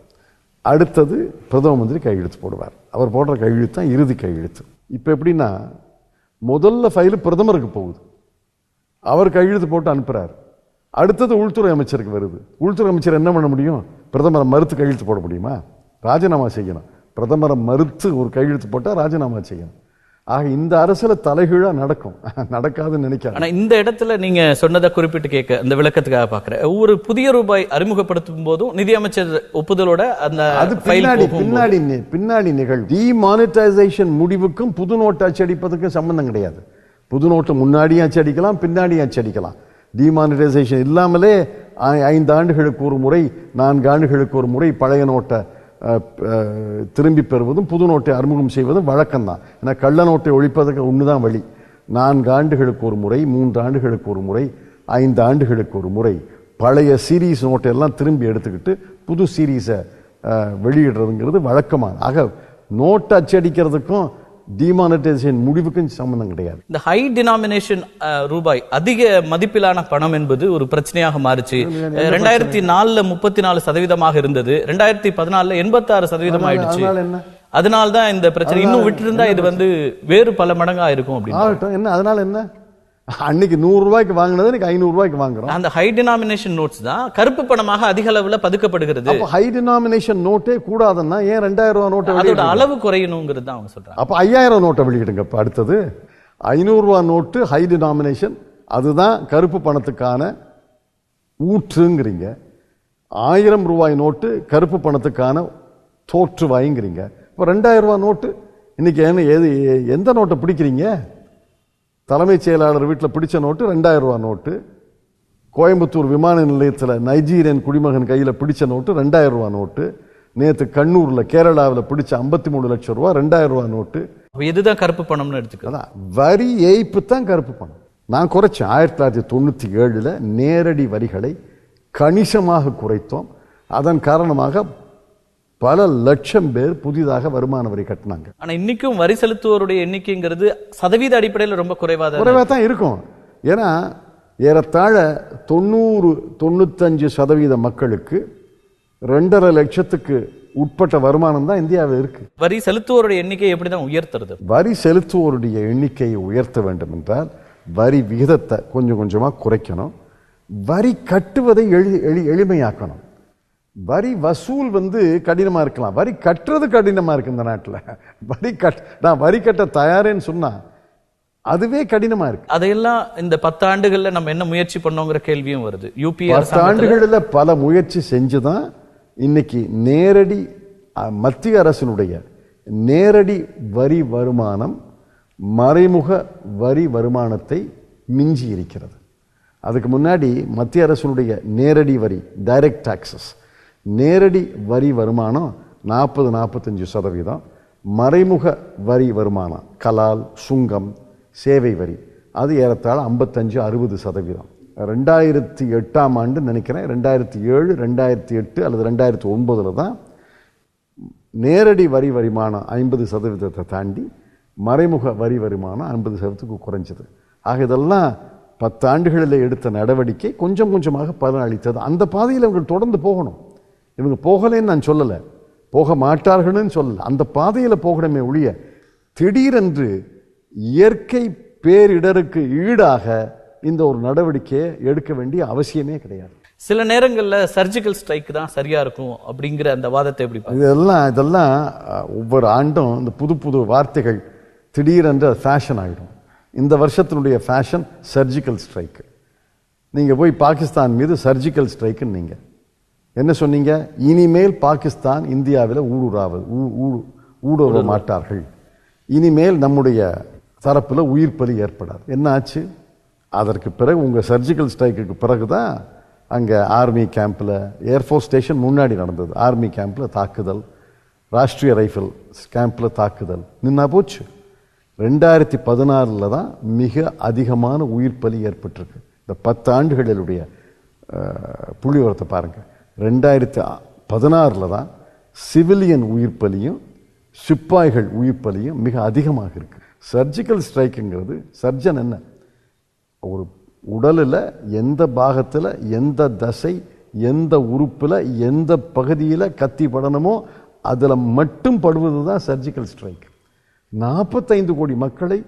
அடுத்தது பிரதம மந்திரி கையெழுத்து போடுவார். அவர் போடுற கையெழுத்து தான் இறுதி கையெழுத்து. இப்போ எப்படின்னா, முதல்ல ஃபைலு பிரதமருக்கு போகுது, அவர் கையெழுத்து போட்டு அனுப்புறாரு. அடுத்தது உள்துறை அமைச்சருக்கு வருது. உள்துறை அமைச்சர் என்ன பண்ண முடியும்? பிரதமரை மறுத்து கையெழுத்து போட முடியுமா? ராஜினாமா செய்யணும். பிரதமரை மறுத்து ஒரு கையெழுத்து போட்டால் ராஜினாமா செய்யணும். ஆக இந்த அரசுல தலைகீழா நடக்கும், நடக்காதுன்னு நினைக்கிறேன். ஆனா இந்த இடத்துல நீங்க சொன்னதை குறிப்பிட்டு கேட்க, இந்த விளக்கத்துக்காக பாக்குறேன். ஒவ்வொரு புதிய ரூபாய் அறிமுகப்படுத்தும் போதும் நிதியமைச்சர் ஒப்புதலோட அந்த அது பின்னாடி நிகழ்வு. டிமானிட்டைசேஷன் முடிவுக்கும் புது நோட்டு அச்சடிப்பதுக்கும் சம்பந்தம் கிடையாது. புது நோட்டு முன்னாடியும் அச்சடிக்கலாம், பின்னாடியும் அச்சடிக்கலாம். டிமானிட்டைசேஷன் இல்லாமலே 5 ஆண்டுகளுக்கு ஒரு முறை, 4 ஆண்டுகளுக்கு ஒரு முறை பழைய நோட்டை திரும்பி பெறுவதும் புது நோட்டை அறிமுகம் செய்வதும் வழக்கம்தான். ஏன்னா கள்ள நோட்டை ஒழிப்பதற்கு ஒண்ணுதான் வழி. 4 ஆண்டுகளுக்கு ஒரு முறை, 3 ஆண்டுகளுக்கு ஒரு முறை, 5 ஆண்டுகளுக்கு ஒரு முறை பழைய சீரீஸ் நோட்டை எல்லாம் திரும்பி எடுத்துக்கிட்டு புது சீரீஸை வெளியிடுறதுங்கிறது வழக்கமான. ஆக நோட்டை அச்சடிக்கிறதுக்கும் டிமானிட்டைசேஷன் முடிவுக்கும் சம்பந்தம் கிடையாது. இந்த ஹை டினாமினேஷன் ரூபாய், அதிக மதிப்பிலான பணம் என்பது ஒரு பிரச்சனையாக மாறுச்சு. 2004 34% இருந்தது, 2014 86% ஆயிடுச்சு. அதனால்தான் இந்த பிரச்சனை. இன்னும் விட்டு இருந்தா இது வந்து வேறு பல மடங்கா இருக்கும் அப்படின்னு. என்ன அதனால என்ன? அன்னைக்கு 100 ரூபாய்க்கு வாங்கினது இன்னைக்கு 500 ரூபாய்க்கு வாங்குறோம். அந்த ஹை டினாமினேஷன் நோட்ஸ் தான் கருப்பு பணமாக அதிக அளவுல பதுக்கப்படுகிறது. அப்ப ஹை டினாமினேஷன் நோட்டே கூடாதுன்னா ஏன் 2000 ரூபாய் நோட்டை அதோட அளவு குறையணுங்கிறது தான் அவங்க சொல்றாங்க. அப்ப 5000 நோட்டை வெளியிடுங்க. அடுத்தது 500 ரூபாய் நோட்டு ஹை டினாமினேஷன், அதுதான் கருப்பு பணத்துக்கான ஊற்றுங்கிறீங்க. 1000 ரூபாய் நோட்டு கருப்பு பணத்துக்கான தோற்றுவாய்ங்கிறீங்க. இப்போ 2000 ரூபாய் நோட்டு இன்னைக்கு எந்த நோட்டை பிடிக்கிறீங்க? தலைமைச் செயலாளர் வீட்டில் பிடிச்ச நோட்டு 2000 ரூபாய் நோட்டு. கோயம்புத்தூர் விமான நிலையத்தில் நைஜீரியன் குடிமகன் கையில் பிடிச்ச நோட்டு 2000 ரூபாய் நோட்டு. நேற்று கண்ணூர்ல கேரளாவில் பிடிச்ச 53 லட்சம் ரூபாய் 2000 ரூபாய் நோட்டு. எதுதான் கருப்பு பணம்னு எடுத்துக்கலாம். வரி ஏய்ப்பு தான் கருப்பு பணம். நான் குறைச்சேன். 1997 நேரடி வரிகளை கணிசமாக குறைத்தோம். அதன் காரணமாக பல லட்சம் பேர் புதிதாக வருமான வரி கட்டினாங்க. ஆனா இன்னைக்கும் வரி செலுத்துவோருடைய எண்ணிக்கைங்கிறது சதவீத அடிப்படையில் ரொம்ப குறைவா தான் இருக்கும். ஏன்னா ஏறத்தாழ 90-95% மக்களுக்கு 2.5 லட்சத்துக்கு உட்பட்ட வருமானம் தான் இந்தியாவில் இருக்கு. வரி செலுத்துவோருடைய எண்ணிக்கை எப்படிதான் உயர்த்துறது? வரி செலுத்துவோருடைய எண்ணிக்கையை உயர்த்த வேண்டும் என்றால் வரி விகிதத்தை கொஞ்சம் கொஞ்சமா குறைக்கணும். வரி கட்டுவதை எளிமையாக்கணும். வரி வசூல் கடினமா இருக்கலாம், வரி கட்டுறது கடினமா இருக்கு இந்த நாட்டில். நான் வரி கட்ட தயாரேன்னு சொன்னா அதுவே கடினமா இருக்கு. அதையெல்லாம் இந்த 10 ஆண்டுகள்ல நம்ம என்ன முயற்சி பண்ணோங்கிற கேள்வியும் வருது. யூபி 10 ஆண்டுகளில் பல முயற்சி செஞ்சுதான் இன்னைக்கு நேரடி மத்திய அரசினுடைய நேரடி வரி வருமானம் மறைமுக வரி வருமானத்தை மிஞ்சி இருக்கிறது. அதுக்கு முன்னாடி மத்திய அரசினுடைய நேரடி வரி, டைரக்ட் டாக்ஸஸ், நேரடி வரி வருமானம் 40-45%, மறைமுக வரி வருமானம் கலால், சுங்கம், சேவை வரி அது ஏறத்தாழ 55-60%. 2008ஆம் ஆண்டு நினைக்கிறேன், 2007, 2008 அல்லது 2009 தான் நேரடி வரி வருமானம் 50% தாண்டி மறைமுக வரி வருமானம் 50% குறைஞ்சது. ஆக இதெல்லாம் 10 ஆண்டுகளில் எடுத்த நடவடிக்கை கொஞ்சம் கொஞ்சமாக பலன் அளித்தது. அந்த பாதையில் இவங்க தொடர்ந்து போகணும். இவங்க போகலைன்னு நான் சொல்லலை, போக மாட்டார்கள்னு சொல்லலை, அந்த பாதையில் போகணுமே ஒழிய திடீரென்று இயற்கை பேரிடருக்கு ஈடாக இந்த ஒரு நடவடிக்கையை எடுக்க வேண்டிய அவசியமே கிடையாது. சில நேரங்கள்ல சர்ஜிக்கல் ஸ்ட்ரைக் தான் சரியா இருக்கும் அப்படிங்கிற அந்த வாதத்தை எப்படி? இதெல்லாம் ஒவ்வொரு ஆண்டும் இந்த புது புது வார்த்தைகள் திடீரென்று ஃபேஷன் ஆகிடும். இந்த வருஷத்தினுடைய ஃபேஷன் சர்ஜிக்கல் ஸ்ட்ரைக். நீங்க போய் பாகிஸ்தான் மீது சர்ஜிக்கல் ஸ்ட்ரைக்குன்னு நீங்க என்ன சொன்னீங்க? இனிமேல் பாகிஸ்தான் இந்தியாவில் ஊடுருவ மாட்டார்கள், இனிமேல் நம்முடைய தரப்புல உயிர் பலி ஏற்படாது. என்ன ஆச்சு? அதற்கு பிறகு உங்க சர்ஜிக்கல் ஸ்ட்ரைக்கு பிறகுதான் அங்க ஆர்மி கேம்ப்ல, ஏர்ஃபோர்ஸ் ஸ்டேஷன் முன்னாடி நடந்தது, ஆர்மி கேம்ப்ல தாக்குதல், ராஷ்டிரிய ரைஃபிள் கேம்ப்ல தாக்குதல் நின்னா போச்சு. 2016 தான் மிக அதிகமான உயிர் பலி ஏற்பட்டிருக்கு. இந்த 10 ஆண்டுகளுடைய புள்ளிவிவரத்தை பாருங்க. 2016 தான் சிவிலியன் உயிர் பலியும் சிப்பாய்கள் உயிர் பலியும் மிக அதிகமாக இருக்கு. சர்ஜிக்கல் ஸ்ட்ரைக்குங்கிறது, சர்ஜன் என்ன, ஒரு உடலில் எந்த பாகத்தில், எந்த தசை, எந்த உறுப்பில், எந்த பகுதியில் கத்தி படணுமோ அதில் மட்டும் படுவது தான் சர்ஜிக்கல் ஸ்ட்ரைக். 45 கோடி மக்களை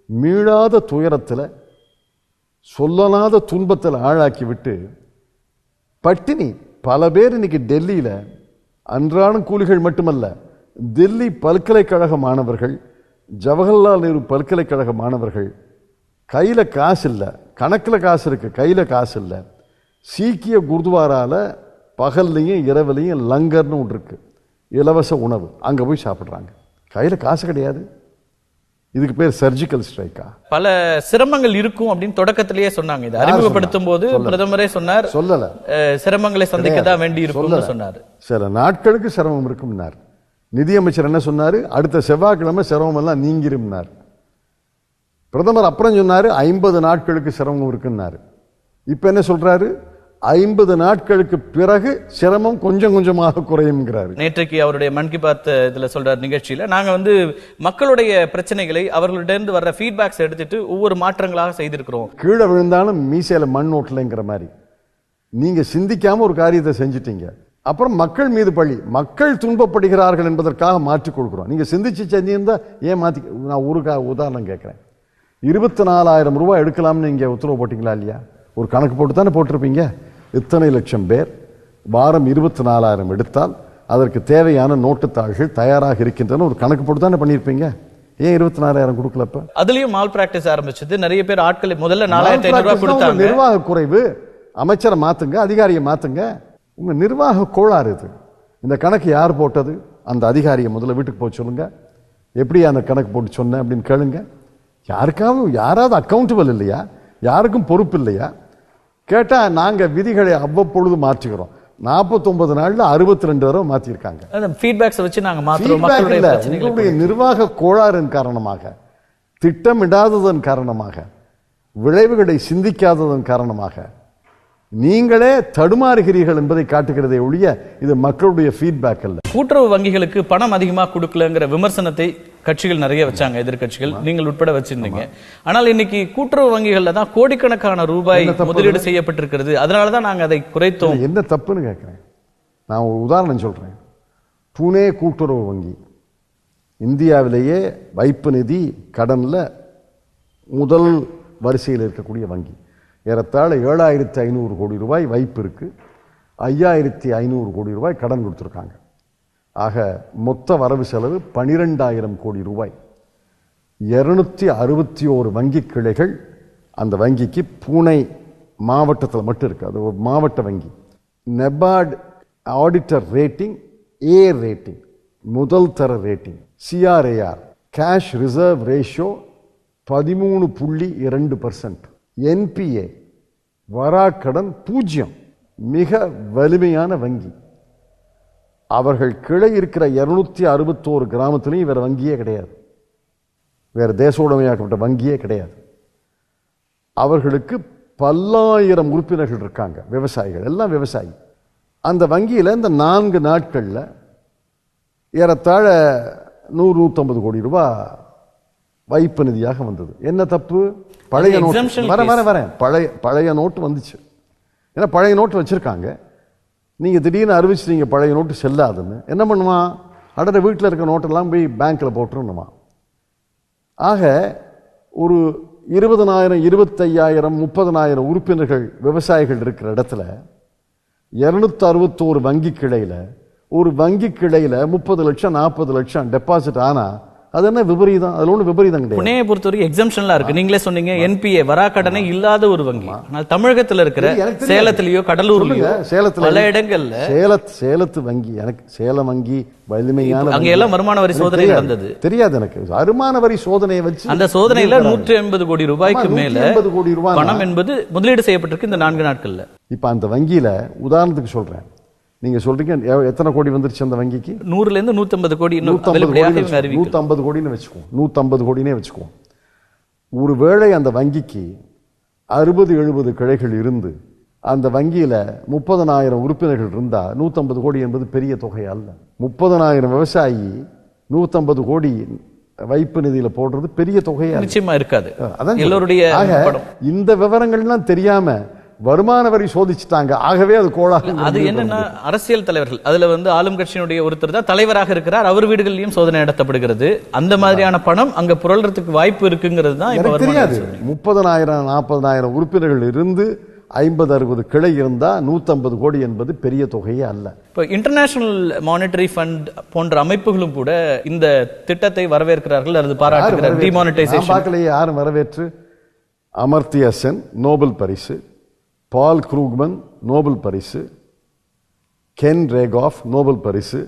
மீளாத துயரத்தில், சொல்லலாத துன்பத்தில் ஆளாக்கி விட்டு பட்டினி பல பேர் இன்னைக்கு டெல்லியில் அன்றாடம் கூலிகள் மட்டுமல்ல, டெல்லி பல்கலைக்கழக மாணவர்கள், ஜவஹர்லால் நேரு பல்கலைக்கழக மாணவர்கள் கையில் காசு இல்லை, கணக்கில் காசு இருக்கு, கையில் காசு இல்லை. சீக்கிய குருத்வாரால பகல்லையும் இரவுலையும் லங்கர்னு ஒன்று இருக்கு, இலவச உணவு, அங்கே போய் சாப்பிட்றாங்க, கையில் காசு கிடையாது. இதுக்கு பேர் சர்ஜிக்கல் ஸ்ட்ரைக்கா? பல சிரமங்கள் இருக்கும் அப்படின்னு தொடக்கத்திலேயே சொன்னாங்க. இதை அறிமுகப்படுத்தும் போது பிரதமரே சொன்னார், சொல்லல சிரமங்களை சந்திக்க தான் வேண்டி இருக்கும் சொன்னார். சில நாட்களுக்கு சிரமம் இருக்கும்னார். நிதியமைச்சர் என்ன சொன்னாரு? அடுத்த செவ்வாய்க்கிழமை சிரமம் எல்லாம் நீங்கிரும்னார். பிரதமர் அப்புறம் சொன்னாரு 50 நாட்களுக்கு சிரமம் இருக்குன்னாரு. இப்ப என்ன சொல்றாரு? 50 நாட்களுக்கு பிறகு சிரமம் கொஞ்சம் கொஞ்சமாக குறையும்ங்கிறாரு. நேற்றைக்கு அவருடைய மன் கி பாத் இதுல சொல்ற நிகழ்ச்சியில நாங்க மக்களுடைய பிரச்சனைகளை அவர்களிடம் வர்ற ஃபீட்பேக்ஸ் எடுத்துட்டு ஒவ்வொரு மாற்றங்களாக செய்திருக்கிறோம். கீழே விழுந்தாலும் மீசையில மண் ஓட்டலைங்கிற மாதிரி நீங்க சிந்திக்காம ஒரு காரியத்தை செஞ்சுட்டீங்க. அப்புறம் மக்கள் மீது பழி, மக்கள் துன்பப்படுகிறார்கள் என்பதற்காக மாற்றிக் கொடுக்கிறோம். நீங்க சிந்திச்சு செஞ்சிருந்தா ஏன் மாத்தி? நான் ஒரு உதாரணம் கேட்கிறேன். 24,000 ரூபாய் எடுக்கலாம்னு நீங்க உத்தரவு போட்டீங்களா இல்லையா? ஒரு கணக்கு போட்டு தானே போட்டிருப்பீங்க. இத்தனை லட்சம் பேர் வாரம் 24,000 எடுத்தால் அதற்கு தேவையான நோட்டுத்தாள்கள் தயாராக இருக்கின்றன ஒரு கணக்கு போட்டு தானே பண்ணியிருப்பீங்க. ஏன் 24,000 கொடுக்கலப்ப? அதுலயும் மால் பிராக்டிஸ் ஆரம்பிச்சது. நிறைய பேர் ஆட்களை முதல்ல 4,500 ரூபாய் கொடுத்தாங்க. நிர்வாக குறைவு, அமைச்சரை மாத்துங்க, அதிகாரியை மாத்துங்க. உங்க நிர்வாக கோளாறு இது. இந்த கணக்கு யார் போட்டது? அந்த அதிகாரியை முதல்ல வீட்டுக்கு போய் சொல்லுங்க. எப்படி அந்த கணக்கு போட்டு சொன்ன அப்படின்னு கேளுங்க. யாராவது அக்கௌண்டபிள் இல்லையா? யாருக்கும் பொறுப்பு இல்லையா? கேட்டா நாங்க விதிகளை அவ்வப்பொழுது மாற்றுகிறோம். 49 நாள்ல 62 தடவை மாத்திருக்காங்க. உங்களுடைய நிர்வாக கோளாறின் காரணமாக, திட்டமிடாததன் காரணமாக, விளைவுகளை சிந்திக்காததன் காரணமாக நீங்களே தடுமாறுகிறீர்கள் என்பதை காட்டுகிறதே ஒழிய இது மக்களுடைய ஃபீட்பேக் அல்ல. கூட்டுறவு வங்கிகளுக்கு பணம் அதிகமா கொடுக்கலங்கிற விமர்சனத்தை கட்சிகள் நிறைய வச்சாங்க, எதிர்கட்சிகள், நீங்கள் உட்பட வச்சிருந்தீங்க. ஆனால் இன்னைக்கு கூட்டுறவு வங்கிகள்ல தான் கோடிக்கணக்கான ரூபாய் முதலீடு செய்யப்பட்டிருக்கிறது. அதனாலதான் நாங்க அதை குறைத்தோம். என்ன தப்புன்னு கேட்கிறேன். நான் ஒரு உதாரணம் சொல்றேன். புனே கூட்டுறவு வங்கி இந்தியாவிலேயே வைப்பு நிதி கடன்ல முதல் வரிசையில் இருக்கக்கூடிய வங்கி. ஏறத்தாழ 7,500 கோடி ரூபாய் வைப்பு இருக்கு, 5,500 கோடி ரூபாய் கடன் கொடுத்துருக்காங்க. ஆக மொத்த வரவு செலவு 12,000 கோடி ரூபாய். 261 வங்கி கிளைகள் அந்த வங்கிக்கு பூனை மாவட்டத்தில் மட்டும் இருக்கு. அது ஒரு மாவட்ட வங்கி. நெபார்ட் ஆடிட்டர் ரேட்டிங் ஏ ரேட்டிங், முதல் தர rating. CRAR cash reserve ratio 13.2%. NBA வராக்கடன் 0. மிக வலிமையான வங்கி. அவர்கள் கிளை இருக்கிற 261 கிராமத்திலையும் வேற வங்கியே கிடையாது, வேற தேசோடமையாக்கப்பட்ட வங்கியே கிடையாது. அவர்களுக்கு பல்லாயிரம் உறுப்பினர்கள் இருக்காங்க, விவசாயிகள், எல்லாம் விவசாயி. அந்த வங்கியில் இந்த 4 நாட்களில் ஏறத்தாழ 100-150 கோடி ரூபாய் வைப்பு நிதியாக வந்தது. என்ன தப்பு? பழைய நோட்டு வரேன் பழைய நோட்டு வந்துச்சு. ஏன்னா பழைய நோட்டு வச்சிருக்காங்க. நீங்க திடீர்னு அறிவிச்சிட்டீங்க பழைய நோட்டு செல்லாதுன்னு. என்ன பண்ணுவான்? அடுத்த வீட்டில் இருக்க நோட்டெல்லாம் போய் பேங்க்ல போட்டுருணுமா? ஆக ஒரு 20,000, 25,000, 30,000 உறுப்பினர்கள் விவசாயிகள் இருக்கிற இடத்துல 261 வங்கி கிளையில ஒரு வங்கி கிளையில 30 லட்சம் 40 லட்சம் டெபாசிட் ஆனா அது என்ன விபரீதம்? அதுல ஒண்ணு விபரீதம் கிடையாது. புனேயை பொறுத்தவரைக்கும் எக்ஸம்ஷன்லாம் இருக்கு. நீங்களே சொன்னீங்க என்பிஏ வராக்கடனை இல்லாத ஒரு வங்கி. ஆனால் தமிழகத்தில் இருக்கிற சேலத்திலேயோ கடலூர்லயோ பல இடங்கள்ல சேலத்து வங்கி, எனக்கு சேலம் வங்கி வலிமையான, அங்க எல்லாம் வருமான வரி சோதனை நடந்தது. தெரியாது எனக்கு. வருமான வரி சோதனையை வச்சு அந்த சோதனையில 180 கோடி ரூபாய்க்கு மேல பணம் என்பது முதலீடு செய்யப்பட்டிருக்கு இந்த 4 நாட்கள்ல. இப்ப அந்த வங்கியில உதாரணத்துக்கு சொல்றேன், நீங்க சொல்றீங்க எத்தனை கோடி வந்துருச்சு அந்த வங்கிக்கு? 100ல இருந்து 150 கோடி. 150 கோடின்னு வச்சுக்குவோம், 150 கோடினே வச்சுக்குவோம். ஒருவேளை அந்த வங்கிக்கு 60-70 கிளைகள் இருந்து அந்த வங்கியில 30,000 உறுப்பினர்கள் இருந்தா 150 கோடி என்பது பெரிய தொகை அல்ல. 30,000 விவசாயி 150 கோடி வைப்பு நிதியில போடுறது பெரிய தொகையா நிச்சயமா இருக்காது. எல்லோருடைய இந்த விவரங்கள்லாம் தெரியாம வருமான வரி சோதிச்சுட்டாங்க. ஆகவே அது கோளாறு. அது என்னன்னா அரசியல் தலைவர்கள், அதுல ஆளும் கட்சியினுடைய ஒருத்தர் தான் தலைவராக இருக்கிறார், அவர் வீடுகளிலும் சோதனை நடத்தப்படுகிறது. அந்த மாதிரியான பணம் அங்க புரள்றதுக்கு வாய்ப்பு இருக்குங்கிறது தான் இப்ப தெரியாது. 30,000 40,000 உறுப்பினர்கள் இருந்து 50-60 கிளை இருந்தா 150 கோடி என்பது பெரிய தொகையே அல்ல. இப்போ இன்டர்நேஷனல் மானிட்டரி ஃபண்ட் போன்ற அமைப்புகளும் கூட இந்த திட்டத்தை வரவேற்கிறார்கள், அல்லது பாராட்டுகிறார்கள். டிமானிட்டைசேஷன் பார்க்கலையே யாரும் வரவேற்று. அமர்த்தியா சென் நோபல் பரிசு, பால் க்ரூக்மன் நோபல் பரிசு, கென் ரேகாஃப் நோபல் பரிசு,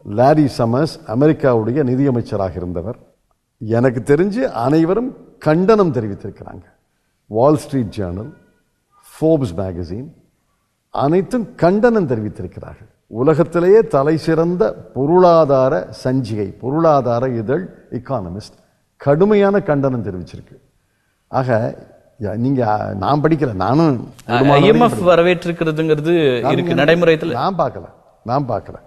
லாரி சமர்ஸ் அமெரிக்காவுடைய நிதியமைச்சராக இருந்தவர். எனக்கு தெரிஞ்சு அனைவரும் கண்டனம் தெரிவித்திருக்கிறாங்க. Wall Street Journal, Forbes magazine அனைத்தும் கண்டனம் தெரிவித்திருக்கிறார்கள். உலகத்திலேயே தலை சிறந்த பொருளாதார சஞ்சிகை, பொருளாதார இதழ் எக்கானமிஸ்ட் கடுமையான கண்டனம் தெரிவிச்சிருக்கு. ஆக நீங்க நான் படிக்கல, நானும் IMF வரவேற்றிருக்கிறதுங்கிறது இருக்கு நடைமுறையில். நான் பார்க்கல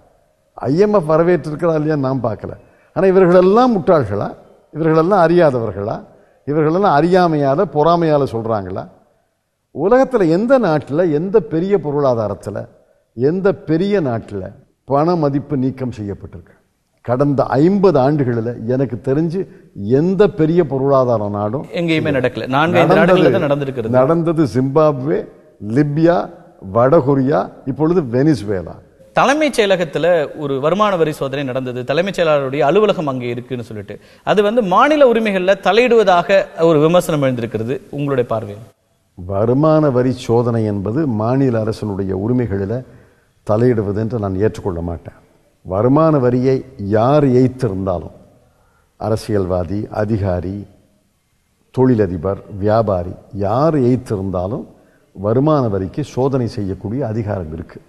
IMF வரவேற்றிருக்கிறா இல்லையா நான் பார்க்கல. ஆனா இவர்களெல்லாம் முட்டாள்களா? இவர்களெல்லாம் அறியாதவர்களா? இவர்களெல்லாம் அறியாமையால பொறாமையால சொல்றாங்களா? உலகத்துல எந்த நாட்டில், எந்த பெரிய பொருளாதாரத்தில், எந்த பெரிய நாட்டில் பண மதிப்பு நீக்கம் செய்யப்பட்டிருக்கு? கடந்த 50 ஆண்டுகளில் எனக்கு தெரிஞ்சு எந்த பெரிய பொருளாதார நாடும் எங்கேயுமே நடக்கல. 4-5 நாடுகளில் நடந்திருக்கிறது. நடந்தது ஜிம்பாப்வே, லிபியா, வடகொரியா, இப்பொழுது வெனிசுவேலா. தலைமைச் செயலகத்தில் ஒரு வருமான வரி சோதனை நடந்தது. தலைமைச் செயலாளருடைய அலுவலகம் அங்கே இருக்குன்னு சொல்லிட்டு அது மாநில உரிமைகளில் தலையிடுவதாக ஒரு விமர்சனம் எழுந்திருக்கிறது. உங்களுடைய பார்வையில் வருமான வரி சோதனை என்பது மாநில அரசினுடைய உரிமைகளில் தலையிடுவது என்று நான் ஏற்றுக்கொள்ள மாட்டேன். வருமான வரியை யார் ஏய்த்திருந்தாலும், அரசியல்வாதி, அதிகாரி, தொழிலதிபர், வியாபாரி, யார் ஏய்த்திருந்தாலும் வருமான வரிக்கு சோதனை செய்யக்கூடிய அதிகாரம் இருக்கு.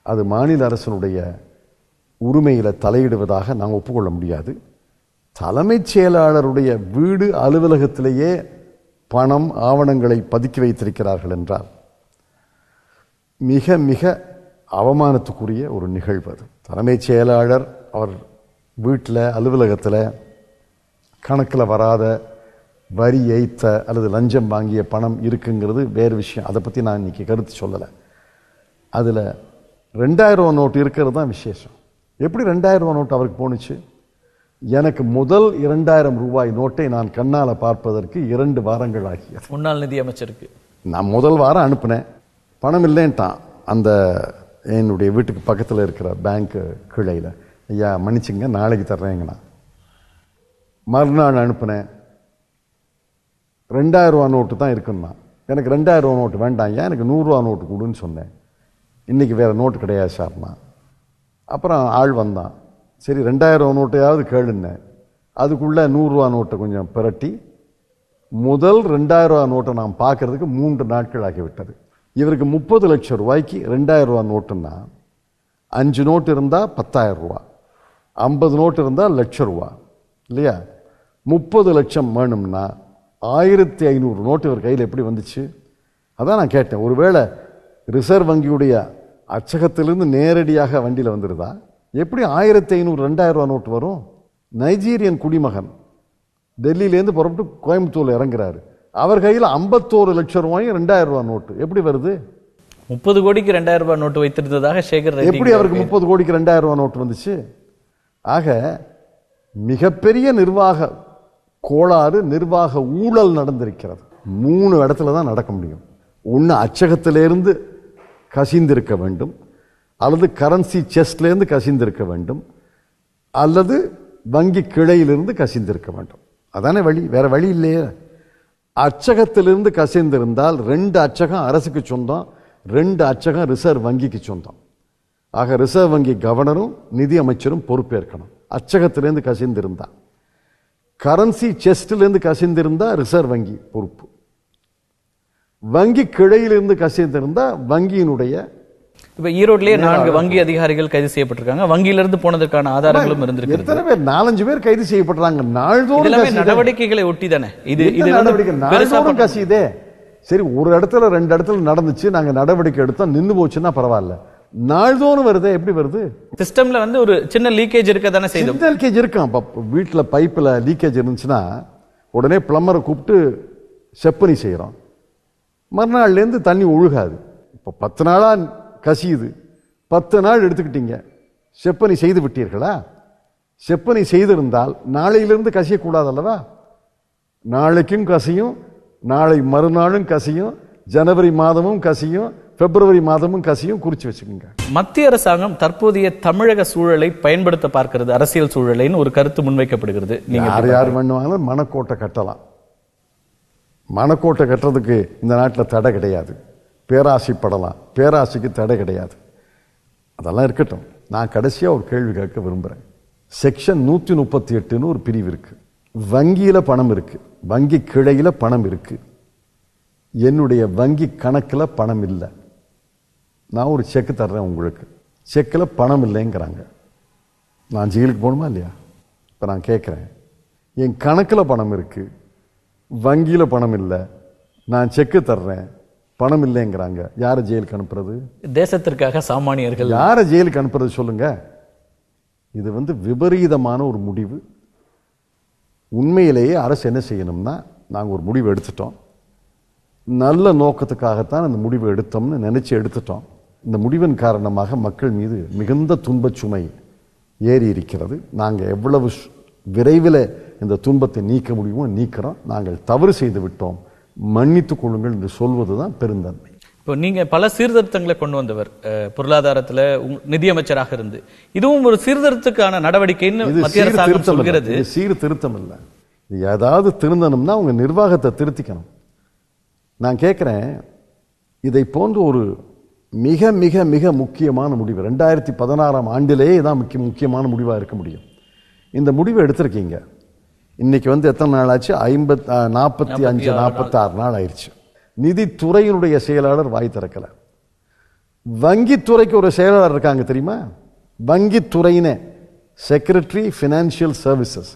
அது மாநில அரசினுடைய உரிமையில தலையிடுவதாக நாம் ஒப்புக்கொள்ள முடியாது. தலைமைச் செயலாளருடைய வீடு அலுவலகத்திலேயே பணம் ஆவணங்களை பதுக்கி வைத்திருக்கிறார்கள் என்றால் மிக மிக அவமானத்துக்குரிய ஒரு நிகழ்வு அது. தலைமைச் செயலாளர் அவர் வீட்டில் அலுவலகத்தில் கணக்கில் வராத வரி ஏய்த்த அல்லது லஞ்சம் வாங்கிய பணம் இருக்குங்கிறது வேறு விஷயம். அதை பற்றி நான் இன்னைக்கு கருத்து சொல்லலை. அதில் 2000 நோட்டு இருக்கிறது தான் விசேஷம். எப்படி 2000 ரூபாய் நோட்டு அவருக்கு போணுச்சு? எனக்கு முதல் 2000 ரூபாய் நோட்டை நான் கண்ணால பார்ப்பதற்கு 2 வாரங்கள் ஆகியது. முன்னாள் நிதியமைச்சருக்கு நான் முதல் வாரம் அனுப்பினேன், பணம் இல்லைன்ட்டான். அந்த என்னுடைய வீட்டுக்கு பக்கத்தில் இருக்கிற பேங்க் கிளையில், ஐயா மன்னிச்சுங்க நாளைக்கு தர்றேங்கண்ணா. மறுநாள் அனுப்பினேன், 2000 ரூபா நோட்டு தான் இருக்குன்னா. எனக்கு 2000 ரூபா நோட்டு வேண்டாம், ஏன் எனக்கு 100 ரூபா நோட்டு கொடுன்னு சொன்னேன். இன்றைக்கி வேறு நோட்டு கிடையாது சார்னா. அப்புறம் ஆள் வந்தான், சரி 2000 ரூபா நோட்டையாவது கேளுன்னேன். அதுக்குள்ளே 100 ரூபா நோட்டை கொஞ்சம் பிரட்டி முதல் 2000 ரூபா நோட்டை நான் பார்க்கறதுக்கு 3 நாட்கள் ஆகிவிட்டது. இவருக்கு 30 லட்சம் ரூபாய்க்கு 2000 ரூபா நோட்டுன்னா 5 நோட்டு இருந்தால் 10,000 ரூபா, 50 நோட்டு இருந்தால் ₹1,00,000 இல்லையா? 30 லட்சம் வேணும்னா 1500 நோட்டு இவர் கையில் எப்படி வந்துச்சு? அதான் நான் கேட்டேன், ஒருவேளை ரிசர்வ் வங்கியுடைய அச்சகத்திலிருந்து நேரடியாக வண்டியில் வந்துடுதா? எப்படி 1500 2000 ரூபா நோட்டு வரும்? நைஜீரியன் குடிமகன் டெல்லியிலேருந்து புறப்பட்டு கோயம்புத்தூர்ல இறங்குறாரு, அவர் கையில் 51 லட்சம் ரூபாயும் 2000 ரூபா நோட்டு எப்படி வருது? 30 கோடிக்கு 2000 ரூபாய் நோட்டு வைத்திருந்ததாக சேகர் ரெட்டி எப்படி அவருக்கு 30 கோடிக்கு 2000 ரூபாய் நோட்டு வந்துச்சு? ஆக மிகப்பெரிய நிர்வாக கோளாறு, நிர்வாக ஊழல் நடந்திருக்கிறது. 3 இடத்துல தான் நடக்க முடியும். ஒன்று அச்சகத்திலிருந்து கசிந்திருக்க வேண்டும், அல்லது கரன்சி செஸ்ட்லேருந்து கசிந்திருக்க வேண்டும், அல்லது வங்கி கிளையிலிருந்து கசிந்திருக்க வேண்டும். அதானே வழி, வேற வழி இல்லையே. அச்சகத்திலிருந்து கசிந்திருந்தால் 2 அச்சகம் அரசுக்கு சொந்தம், 2 அச்சகம் ரிசர்வ் வங்கிக்கு சொந்தம். ஆக ரிசர்வ் வங்கி கவர்னரும் நிதி அமைச்சரும் பொறுப்பேற்கணும். அச்சகத்திலிருந்து கசிந்திருந்தா, கரன்சி செஸ்டிலிருந்து கசிந்திருந்தா ரிசர்வ் வங்கி பொறுப்பு, வங்கி கிளையிலிருந்து கசிந்திருந்தா வங்கியினுடைய. இப்ப ஈரோட்லயே 4 வங்கி அதிகாரிகள் கைது செய்யப்பட்டிருக்காங்க. வங்கியிலிருந்து போனதற்கான ஆதாரங்களும் இருந்திருக்கு. எத்தனை பேர்? 4-5 பேர் கைது செய்யப்படுறாங்க. நாள்தோறும் நடவடிக்கைகளை ஒட்டி தானே இது நாள்தோறும் கசியுதே. சரி, ஒரு இடத்துல 2 இடத்துல நடந்துச்சு, நாங்க நடவடிக்கை எடுத்தோம், நின்று போச்சுன்னா பரவாயில்ல. நாள்தோறும் வருதே, எப்படி வருது? சிஸ்டம்ல வந்து ஒரு சின்ன லீக்கேஜ் இருக்க தானே செய்யும். சின்ன லீக்கேஜ் இருக்கும். வீட்டுல பைப்ல லீக்கேஜ் இருந்துச்சுன்னா உடனே பிளம்பரை கூப்பிட்டு செப்பனி செய்யறோம், மறுநாள்ல இருந்து தண்ணி ஒழுகாது. இப்போ 10 நாளா கசியுது, 10 நாள் எடுத்துக்கிட்டீங்க, செப்பனி செய்து விட்டீர்களா? செப்பனி செய்திருந்தால் நாளையிலிருந்து கசியக்கூடாது அல்லவா? நாளைக்கும் கசியும், நாளை மறுநாளும் கசியும், ஜனவரி மாதமும் கசியும், பிப்ரவரி மாதமும் கசியும், குறிச்சு வச்சுக்கோங்க. மத்திய அரசாங்கம் தற்போதைய தமிழக சூழலை பயன்படுத்த பார்க்கிறது, அரசியல் சூழலைன்னு ஒரு கருத்து முன்வைக்கப்படுகிறது. யார் வேணுவாங்களும் மனக்கோட்டை கட்டலாம். மனக்கோட்டை கட்டுறதுக்கு இந்த நாட்டில் தடை கிடையாது. பேராசைப்படலாம், பேராசைக்கு தடை கிடையாது. அதெல்லாம் இருக்கட்டும். நான் கடைசியாக ஒரு கேள்வி கேட்க விரும்புகிறேன். செக்ஷன் 138ன்னு ஒரு பிரிவு இருக்கு. வங்கியில் பணம் இருக்கு, வங்கி கிளையில் பணம் இருக்கு, என்னுடைய வங்கி கணக்கில் பணம் இல்லை. நான் ஒரு செக்கு தர்றேன் உங்களுக்கு, செக்கில் பணம் இல்லைங்கிறாங்க. நான் ஜெயிலுக்கு போகணுமா இல்லையா? இப்போ நான் கேட்குறேன், என் கணக்கில் பணம் இருக்கு, வங்கியில் பணம் இல்லை, நான் செக்கு தர்றேன், பணம் இல்லைங்கிறாங்க. யாரை ஜெயிலுக்கு அனுப்புறது? தேசத்திற்காக சாமானியர்கள். யாரை ஜெயிலுக்கு அனுப்புறது சொல்லுங்க? இது விபரீதமான ஒரு முடிவு. உண்மையிலேயே அரசு என்ன செய்யணும்னா, நாங்கள் ஒரு முடிவு எடுத்துட்டோம், நல்ல நோக்கத்துக்காகத்தான் அந்த முடிவு எடுத்தோம்னு நினைச்சு எடுத்துட்டோம். இந்த முடிவின் காரணமாக மக்கள் மீது மிகுந்த துன்பச் சுமை ஏறி இருக்கிறது. நாங்கள் எவ்வளவு விரைவில் இந்த துன்பத்தை நீக்க முடியுமோ நீக்கிறோம். நாங்கள் தவறு செய்து விட்டோம், மன்னித்துக் கொள்ளுங்கள் என்று சொல்வதுதான் பெருந்தன்மை. இப்போ நீங்க பல சீர்திருத்தங்களை கொண்டு வந்தவர், பொருளாதாரத்துல நிதியமைச்சராக இருந்து, இதுவும் ஒரு சீர்திருத்தத்துக்கான நடவடிக்கைன்னு மத்திய அரசாங்கம் சொல்கிறது. சீர்திருத்தம் இல்லை, இது ஏதாவது திருந்தணும்னா உங்க நிர்வாகத்தை திருத்திக்கணும். நான் கேட்கிறேன், இதை போன்ற ஒரு மிக மிக மிக முக்கியமான முடிவு 2016ஆம் ஆண்டிலேயே தான் முக்கியமான முடிவாக இருக்க முடியும். இந்த முடிவை எடுத்திருக்கீங்க. இன்னைக்கு எத்தனை நாள் ஆச்சு? 45 46 நாள் ஆயிடுச்சு. நிதித்துறையினுடைய செயலாளர் வாய் திறக்கல. வங்கித்துறைக்கு ஒரு செயலாளர் இருக்காங்க தெரியுமா? வங்கித்துறையினே செக்ரட்டரி ஃபினான்சியல் சர்வீசஸ்,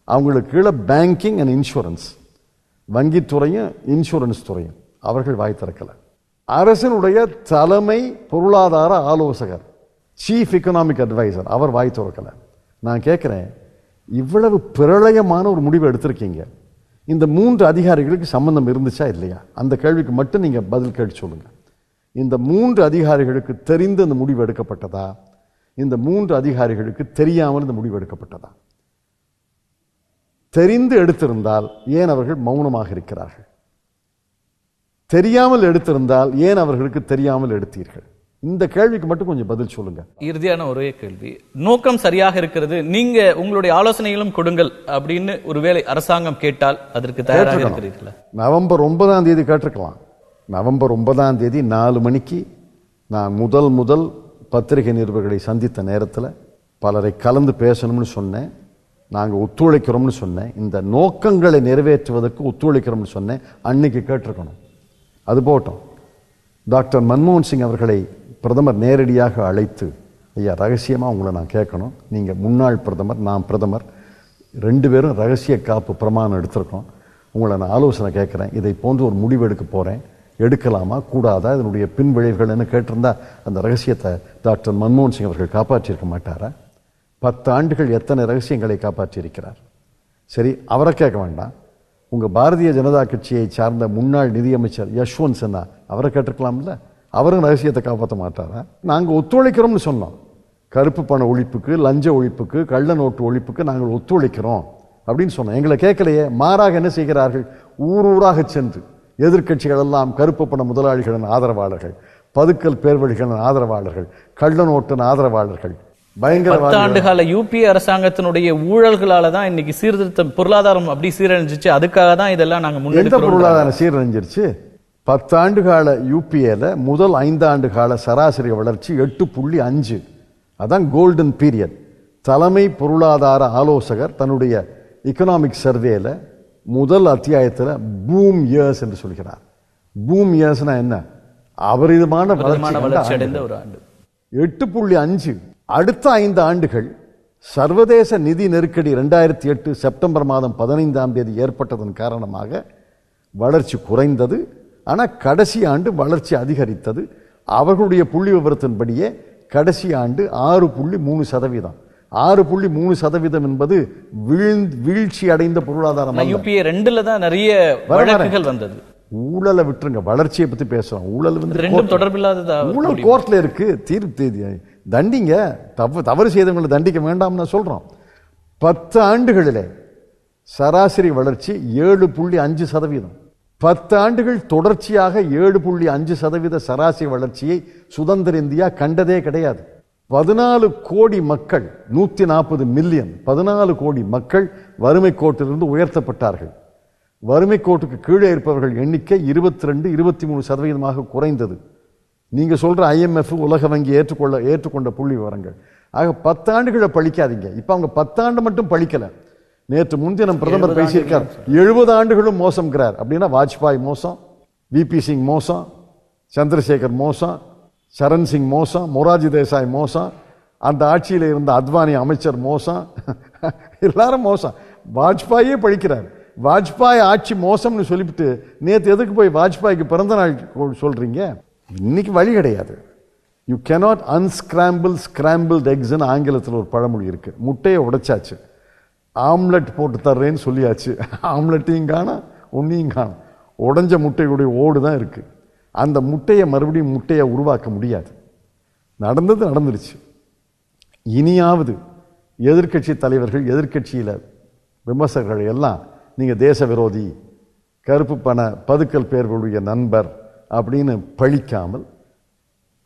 அவங்களுக்கு கீழே பேங்கிங் அண்ட் இன்சூரன்ஸ், வங்கித்துறையும் இன்சூரன்ஸ் துறையும், அவர்கள் வாய் திறக்கல. அரசினுடைய தலைமை பொருளாதார ஆலோசகர், சீஃப் எக்கனாமிக் அட்வைசர், அவர் வாய் திறக்கல. நான் கேட்கிறேன், இவ்வளவு பிரளயமான ஒரு முடிவு எடுத்திருக்கீங்க, இந்த 3 அதிகாரிகளுக்கு சம்பந்தம் இருந்துச்சா இல்லையா? அந்த கேள்விக்கு மட்டும் நீங்க பதில் கேட்டு சொல்லுங்க. இந்த 3 அதிகாரிகளுக்கு தெரிந்து அந்த முடிவு எடுக்கப்பட்டதா, இந்த 3 அதிகாரிகளுக்கு தெரியாமல் இந்த முடிவு எடுக்கப்பட்டதா? தெரிந்து எடுத்திருந்தால் ஏன் அவர்கள் மௌனமாக இருக்கிறார்கள்? தெரியாமல் எடுத்திருந்தால் ஏன் அவர்களுக்கு தெரியாமல் எடுத்தீர்கள்? இந்த கேள்விக்கு மட்டும் கொஞ்சம் பதில் சொல்லுங்க. இறுதியான ஒரே கேள்வி, நோக்கம் சரியாக இருக்கிறது, நீங்க உங்களுடைய ஆலோசனைகளும் கொடுங்கள் அப்படின்னு ஒருவேளை அரசாங்கம் கேட்டால் அதற்கு தயாராக இருக்கிறீர்களா? நவம்பர் 9ஆம் தேதி கேட்டிருக்கலாம். நவம்பர் 9ஆம் தேதி 4 மணிக்கு நான் முதல் பத்திரிகை நிருபர்களை சந்தித்த நேரத்தில் பலரை கலந்து பேசணும்னு சொன்னேன். நாங்கள் ஒத்துழைக்கிறோம்னு சொன்னேன். இந்த நோக்கங்களை நிறைவேற்றுவதற்கு ஒத்துழைக்கிறோம்னு சொன்னேன். அன்னைக்கு கேட்டிருக்கணும். அது போட்டோம். டாக்டர் மன்மோகன் சிங் அவர்களை பிரதமர் நேரடியாக அழைத்து, ஐயா ரகசியமாக உங்களை நான் கேட்கணும், நீங்கள் முன்னாள் பிரதமர், நான் பிரதமர், 2 பேரும் ரகசிய காப்பு பிரமாணம் எடுத்திருக்கோம், உங்களை நான் ஆலோசனை கேட்குறேன், இதை போன்று ஒரு முடிவு எடுக்க போகிறேன், எடுக்கலாமா கூடாதா, இதனுடைய பின் விளைவுகள்னு கேட்டிருந்தா அந்த ரகசியத்தை டாக்டர் மன்மோகன் சிங் அவர்கள் காப்பாற்றியிருக்க மாட்டாரா? 10 ஆண்டுகள் எத்தனை ரகசியங்களை காப்பாற்றியிருக்கிறார்? சரி, அவரை கேட்க வேண்டாம். உங்கள் பாரதிய ஜனதா கட்சியை சார்ந்த முன்னாள் நிதியமைச்சர் யஷ்வந்த் சின்ஹா, அவரை கேட்டிருக்கலாம்ல, அவரும் ரகசியத்தை காப்பாற்ற மாட்டாரா? நாங்கள் ஒத்துழைக்கிறோம்னு சொன்னோம். கருப்பு பண ஒழிப்புக்கு, லஞ்ச ஒழிப்புக்கு, கள்ள நோட்டு ஒழிப்புக்கு நாங்கள் ஒத்துழைக்கிறோம் அப்படின்னு சொன்னோம். எங்களை கேட்கலையே. மாறாக என்ன செய்கிறார்கள்? ஊராக சென்று எதிர்க்கட்சிகள் எல்லாம் கருப்பு பண முதலாளிகளின் ஆதரவாளர்கள், பதுக்கல் பேர்வழிகளின் ஆதரவாளர்கள், கள்ள நோட்டின் ஆதரவாளர்கள், 10 ஆண்டுகால யூபிஏ அரசாங்கத்தினுடைய ஊழல்களால தான் இன்னைக்கு சீர்திருத்தம், பொருளாதாரம் அப்படி சீரழிஞ்சிச்சு. அதுக்காக தான் இதெல்லாம் நாங்க எந்த பொருளாதாரம் சீரழிஞ்சிருச்சு? 10 ஆண்டுகால யூபிஏல முதல் 5 ஆண்டு கால சராசரி வளர்ச்சி 8.5. அதான் கோல்டன் பீரியட். தலைமை பொருளாதார ஆலோசகர் தன்னுடைய எக்கனாமிக் சர்வேல முதல் அத்தியாயத்தில் பூம் இயர்ஸ் என்று சொல்கிறார். பூம் இயர்ஸ்னா என்ன? அபரிதமான வளர்ச்சி அடைந்த ஒரு ஆண்டு. 8.5. அடுத்த 5 ஆண்டுகள் சர்வதேச நிதி நெருக்கடி 2008 செப்டம்பர் மாதம் 15ஆம் தேதி ஏற்பட்டதன் காரணமாக வளர்ச்சி குறைந்தது. ஆனால் கடைசி ஆண்டு வளர்ச்சி அதிகரித்தது. அவர்களுடைய புள்ளி விவரத்தின்படியே கடைசி ஆண்டு 6.3%. 6.3% என்பது வீழ்ச்சி அடைந்த பொருளாதாரம். யூபிஏ 2ல தான் நிறைய வழக்குகள் வந்தது. ஊழலை விட்டுருங்க, வளர்ச்சியை பத்தி பேசுறோம். ஊழல் வந்து ரெண்டும் தொடர்பில்லாததா? ஊழல் கோர்ட்ல இருக்கு, தண்டிங்க. தவறு செய்தவங்களை தண்டிக்க வேண்டாம் சொல்றோம். 10 ஆண்டுகளிலே சராசரி வளர்ச்சி 7.5%. 10 ஆண்டுகள் தொடர்ச்சியாக 7.5% சராசரி வளர்ச்சியை சுதந்திர இந்தியா கண்டதே கிடையாது. 14 கோடி மக்கள், 140 மில்லியன், 14 கோடி மக்கள் வறுமை கோட்டிலிருந்து உயர்த்தப்பட்டார்கள். வறுமை கோட்டுக்கு கீழே இருப்பவர்கள் எண்ணிக்கை 22-23% குறைந்தது. நீங்க சொல்ற IMF, உலக வங்கி ஏற்றுக்கொண்ட புள்ளி விவரங்கள். ஆக 10 ஆண்டுகளை பழிக்காதீங்க. இப்ப அவங்க 10 ஆண்டு மட்டும் பழிக்கல. நேற்று முன்தினம் பிரதமர் பேசியிருக்கார், 70 ஆண்டுகளும் மோசம்ங்கிறார். அப்படின்னா வாஜ்பாய் மோசம், VP சிங் மோசம், சந்திரசேகர் மோசம், சரண் சிங் மோசம், மொராஜி தேசாய் மோசம், அந்த ஆட்சியில் இருந்த அத்வானி அமைச்சர் மோசம், எல்லாரும் மோசம். வாஜ்பாயே பழிக்கிறார். வாஜ்பாய் ஆட்சி மோசம்னு சொல்லிவிட்டு நேற்று எதுக்கு போய் வாஜ்பாய்க்கு பிறந்த நாள் சொல்றீங்க? இன்னைக்கு வழி கிடையாது. யூ கேனாட் அன்ஸ்கிராம்பிள் ஸ்கிராம்பிள்ட் எக்ஸ்ன்னு ஆங்கிலத்தில் ஒரு பழமொழி இருக்கு. முட்டையை உடைச்சாச்சு, ஆம்லெட் போட்டு தர்றேன்னு சொல்லியாச்சு. ஆம்லெட்டையும் காணும், ஒன்னையும் காணும். உடைஞ்ச முட்டையுடைய ஓடு தான் இருக்கு. அந்த முட்டையை மறுபடியும் முட்டையை உருவாக்க முடியாது. நடந்தது நடந்துருச்சு. இனியாவது எதிர்கட்சி தலைவர்கள், எதிர்கட்சியில விமர்சகர்கள் எல்லாம் நீங்க தேச விரோதி, கருப்பு பண பதுக்கல் பேர்களுடைய நண்பர் அப்படின்னு பழிக்காமல்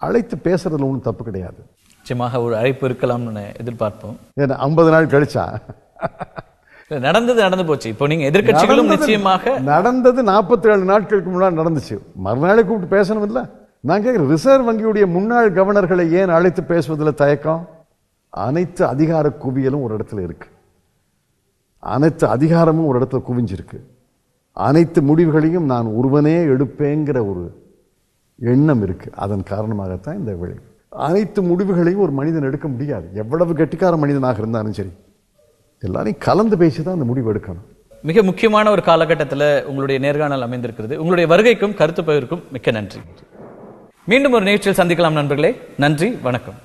அழைத்து பேசுறதுல ஒன்றும் தப்பு கிடையாது. நிச்சயமாக ஒரு அழைப்பு இருக்கலாம்னு எதிர்பார்ப்போம். 50 நாள் கழிச்சா நடந்தது நடந்து போச்சு. இப்போ நீங்க எதிர்கட்சிகளும் நிச்சயமாக நடந்தது 47 நாட்களுக்கு முன்னாடி நடந்துச்சு. மறுநாளை கூப்பிட்டு பேசணும் இல்ல? நான் கேட்கிறேன், ரிசர்வ் வங்கியுடைய முன்னாள் கவர்னர்களை ஏன் அழைத்து பேசுவதில் தயக்கம்? அனைத்து அதிகார குவியலும் ஒரு இடத்துல இருக்கு. அனைத்து அதிகாரமும் ஒரு இடத்துல குவிஞ்சிருக்கு. அனைத்து முடிவுகளையும் நான் ஒருவனே எடுப்பேங்கிற ஒரு எண்ணம் இருக்கு. அதன் காரணமாகத்தான் இந்த விளைவு. அனைத்து முடிவுகளையும் ஒரு மனிதன் எடுக்க முடியாது. எவ்வளவு கெட்டிக்கார மனிதனாக இருந்தாலும் சரி, எல்லாரையும் கலந்து பேசிதான் அந்த முடிவு எடுக்கணும். மிக முக்கியமான ஒரு காலகட்டத்தில் உங்களுடைய நேர்காணல் அமைந்திருக்கிறது. உங்களுடைய வருகைக்கும் கருத்து பகிர்வுக்கும் மிக்க நன்றி. மீண்டும் ஒரு நிகழ்ச்சியில் சந்திக்கலாம் நண்பர்களே. நன்றி, வணக்கம்.